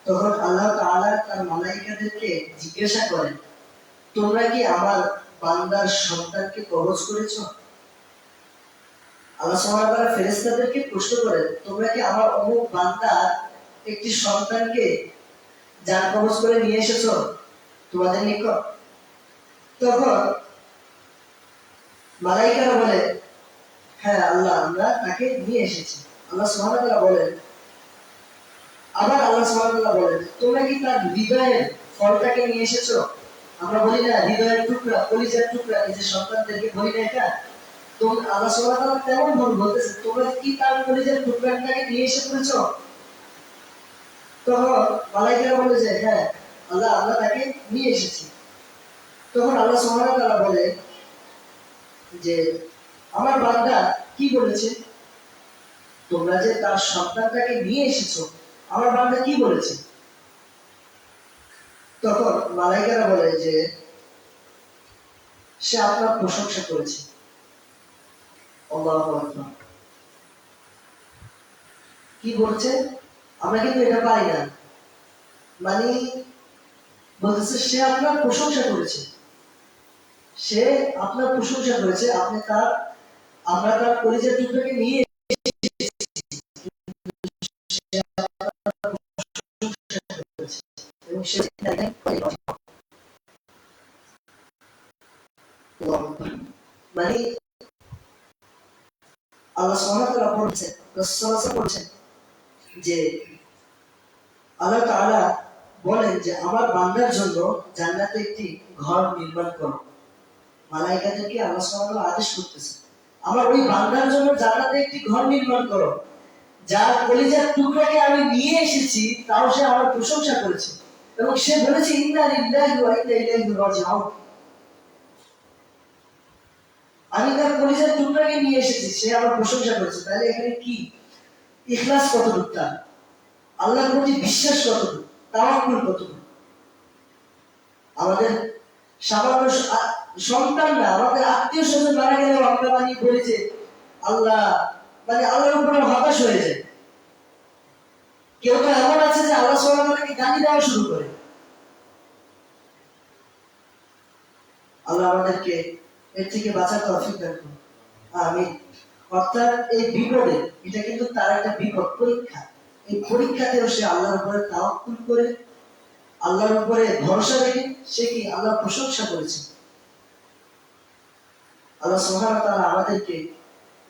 তখন আল্লাহ তাআলা তার মালায়েকাদেরকে জিজ্ঞাসা করেন, তোমরা কি আমার বান্দার সন্তানকে কবজ করেছো? আল্লাহ সুবহানাহু ওয়া তাআলা ফেরেশতাদেরকে প্রশ্ন করেন, তোমরা কি আমার অমুক বান্দার একটি সন্তানকে জান কবজ করে নিয়ে এসেছো তোমাদের নিকট? তখন মালায়েকারা বলে, হ্যাঁ আল্লাহ, আমরা তাকে নিয়ে এসেছি। আল্লাহ সুবহানাহু ওয়া তাআলা বলেন, আবার আল্লাহ সুবহানাহু ওয়া তাআলা বলেন, তোমরা কি তার হৃদয়ের ফলটাকে নিয়ে এসেছো? আমরা বলি না হৃদয়ের টুকরা, কলিজার টুকরা নিজের সন্তানদেরকে বলি না এটা? তো আল্লাহ সুবহানাহু ওয়া তাআলা তেমন ভাবে বলতেছে, তোমরা কি তার কলিজার টুকরাটাকে নিয়ে এসে করেছো? তখন মালায়েকারা বলে যে হ্যাঁ আল্লাহ, আমরা তাকে নিয়ে এসেছি। তখন আল্লাহ সুবহানাহু ওয়া তাআলা বলে যে আমার বান্দা কি বলেছে? তোমরা যে তার সন্তানটাকে নিয়ে এসেছো, আমার বান্দা কি বলেছে? তখন মালায়েকারা বলে যে সে আপনার প্রশংসা করেছে। আল্লাহু আকবার। কি বলছে? আমরা কিন্তু এটা পারি না। মানে বলতেছে সে আপনার প্রশংসা করেছে, সে আপনার প্রশংসা করেছে, আমরা তার কলিজার টুকরাকে নিয়ে এবং সে মানে আল্লাহ সুবহানাহু ওয়া তাআলা বলেছেন, রাসূলুল্লাহ বলেছেন যে আল্লাহ তাআলা বলেন যে আমার বান্দার জন্য জান্নাতে একটি ঘর নির্মাণ করো। মালায়েকাদেরকে আল্লাহ সুবহানাহু ওয়া তাআলা আদেশ করতেছে, আমার ওই বান্দার জন্য জান্নাতে একটি ঘর নির্মাণ করো, যার কলিজার টুকরাকে আমি নিয়ে এসেছি, তাও সে আমার প্রশংসা করেছে এবং সে বলেছে ইন্না লিল্লাহি ওয়া ইন্না ইলাইহি রাজিউন। আমি তার কলিজার টুকরাকে নিয়ে এসেছি, সে আমার প্রশংসা করেছে। তাহলে এখানে কি ইখলাস কতটুকু, তার আল্লাহর প্রতি বিশ্বাস কতটুকু? তাওয়াক্কুল কত? আমাদের সামান্য সন্তান না, আমাদের আত্মীয় স্বজন মারা গেলেও আমরা মানে বলি যে আল্লাহ, মানে আল্লাহর উপরে হতাশ হয়ে যায়। কেউ তো এমন আছে যে আল্লাহ সুবহানাহু ওয়া তাআলাকে গালি দেওয়া শুরু করে। আল্লাহ আমাদেরকে এর থেকে বাঁচার তৌফিক দান করুন, আমিন। অর্থাৎ এই বিপদে, এটা কিন্তু তার একটা বিপদ, পরীক্ষা। এই পরীক্ষাতেও সে আল্লাহর উপরে তাওয়াক্কুল করে, আল্লাহর উপরে ভরসা রেখে সে কি আল্লাহর প্রশংসা করেছে। আল্লাহ সুবহানাহু ওয়া তাআলা আমাদেরকে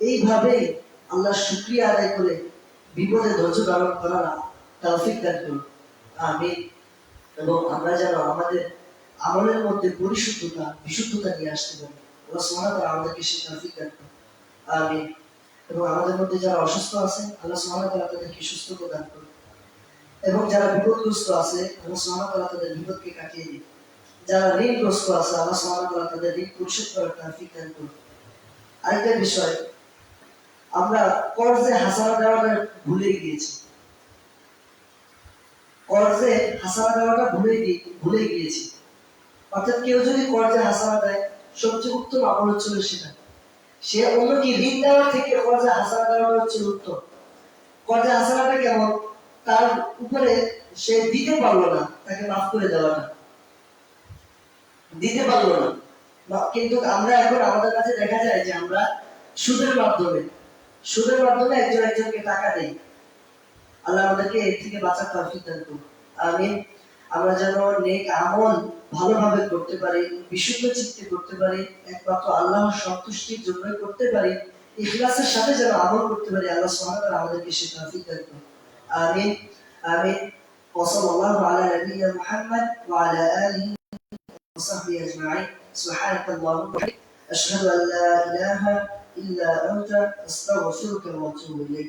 এইভাবে আল্লাহর শুকরিয়া আদায় করে বিপদে ধৈর্য ধারণ করার তৌফিক দান করুন, আমিন। এবং আমরা যেন আমাদের আমলের মধ্যে পরিশুদ্ধতা, বিশুদ্ধতা নিয়ে আসতে পারি। আল্লাহ সুবহানাহু ওয়া তাআলা আমাদেরকে সেই তৌফিক দান করুন, আমিন। এবং আমাদের মধ্যে যারা অসুস্থ আছে, আল্লাহ সুবহানাহু ওয়া তাআলা তাদেরকে সুস্থতা দান করুন। এবং যারা বিপদগ্রস্ত আছে, আল্লাহ সুবহানাহু ওয়া তাআলা তাদের বিপদকে কাটিয়ে দিন। যারা ঋণগ্রস্ত আছে, আল্লাহ সুবহানাহু ওয়া তাআলা তাদের ঋণ পরিশোধ করার তৌফিক দান করুন। আরেকটা বিষয়, আমরা কর্জে হাসানা দেওয়াটা ভুলে গিয়েছি। কর্জে হাসানা দেওয়াটা ভুলে গিয়েছি। অর্থাৎ কেউ যদি কর্জে হাসানা দেয়, সবচেয়ে উত্তম আমল হচ্ছে সেটা। সে অন্যকে ঋণ দেওয়ার থেকে কর্জে হাসানা দেওয়াটা হচ্ছে উত্তম। কর্জে হাসানাটা কেমন? তার উপরে সে দিতে পারলো না, তাকে মাফ করে দেওয়াটা। দিতে পারলো না, কিন্তু আমরা এখন আমাদের কাছে দেখা যায় যে আমরা সুদের মাধ্যমে একজন একজনকে টাকা দেই। আল্লাহ আমাদেরকে এর থেকে বাঁচার তৌফিক দান করুন, আমিন। আমরা যেন নেক আমল ভালোভাবে করতে পারি, বিশুদ্ধ চিত্তে করতে পারি, একমাত্র আল্লাহর সন্তুষ্টির জন্য করতে পারি, ইখলাসের সাথে যেন আমল করতে পারি। আল্লাহ সুবহানাহু ওয়া তাআলা আমাদেরকে সেই তৌফিক দান করুন, আমিন, আমিন। ওয়া সাল্লাল্লাহু আলা নাবিয়্যিনা মুহাম্মদ ওয়া আলা আলিহি ওয়া সাহবিহি আজমাইন। সুবহানাকাল্লাহুম্মা ওয়া বিহামদিকা, আশহাদু আন লা ইলাহা ইল্লা আনতা, আস্তাগফিরুকা ওয়া আতুবু ইলাইক।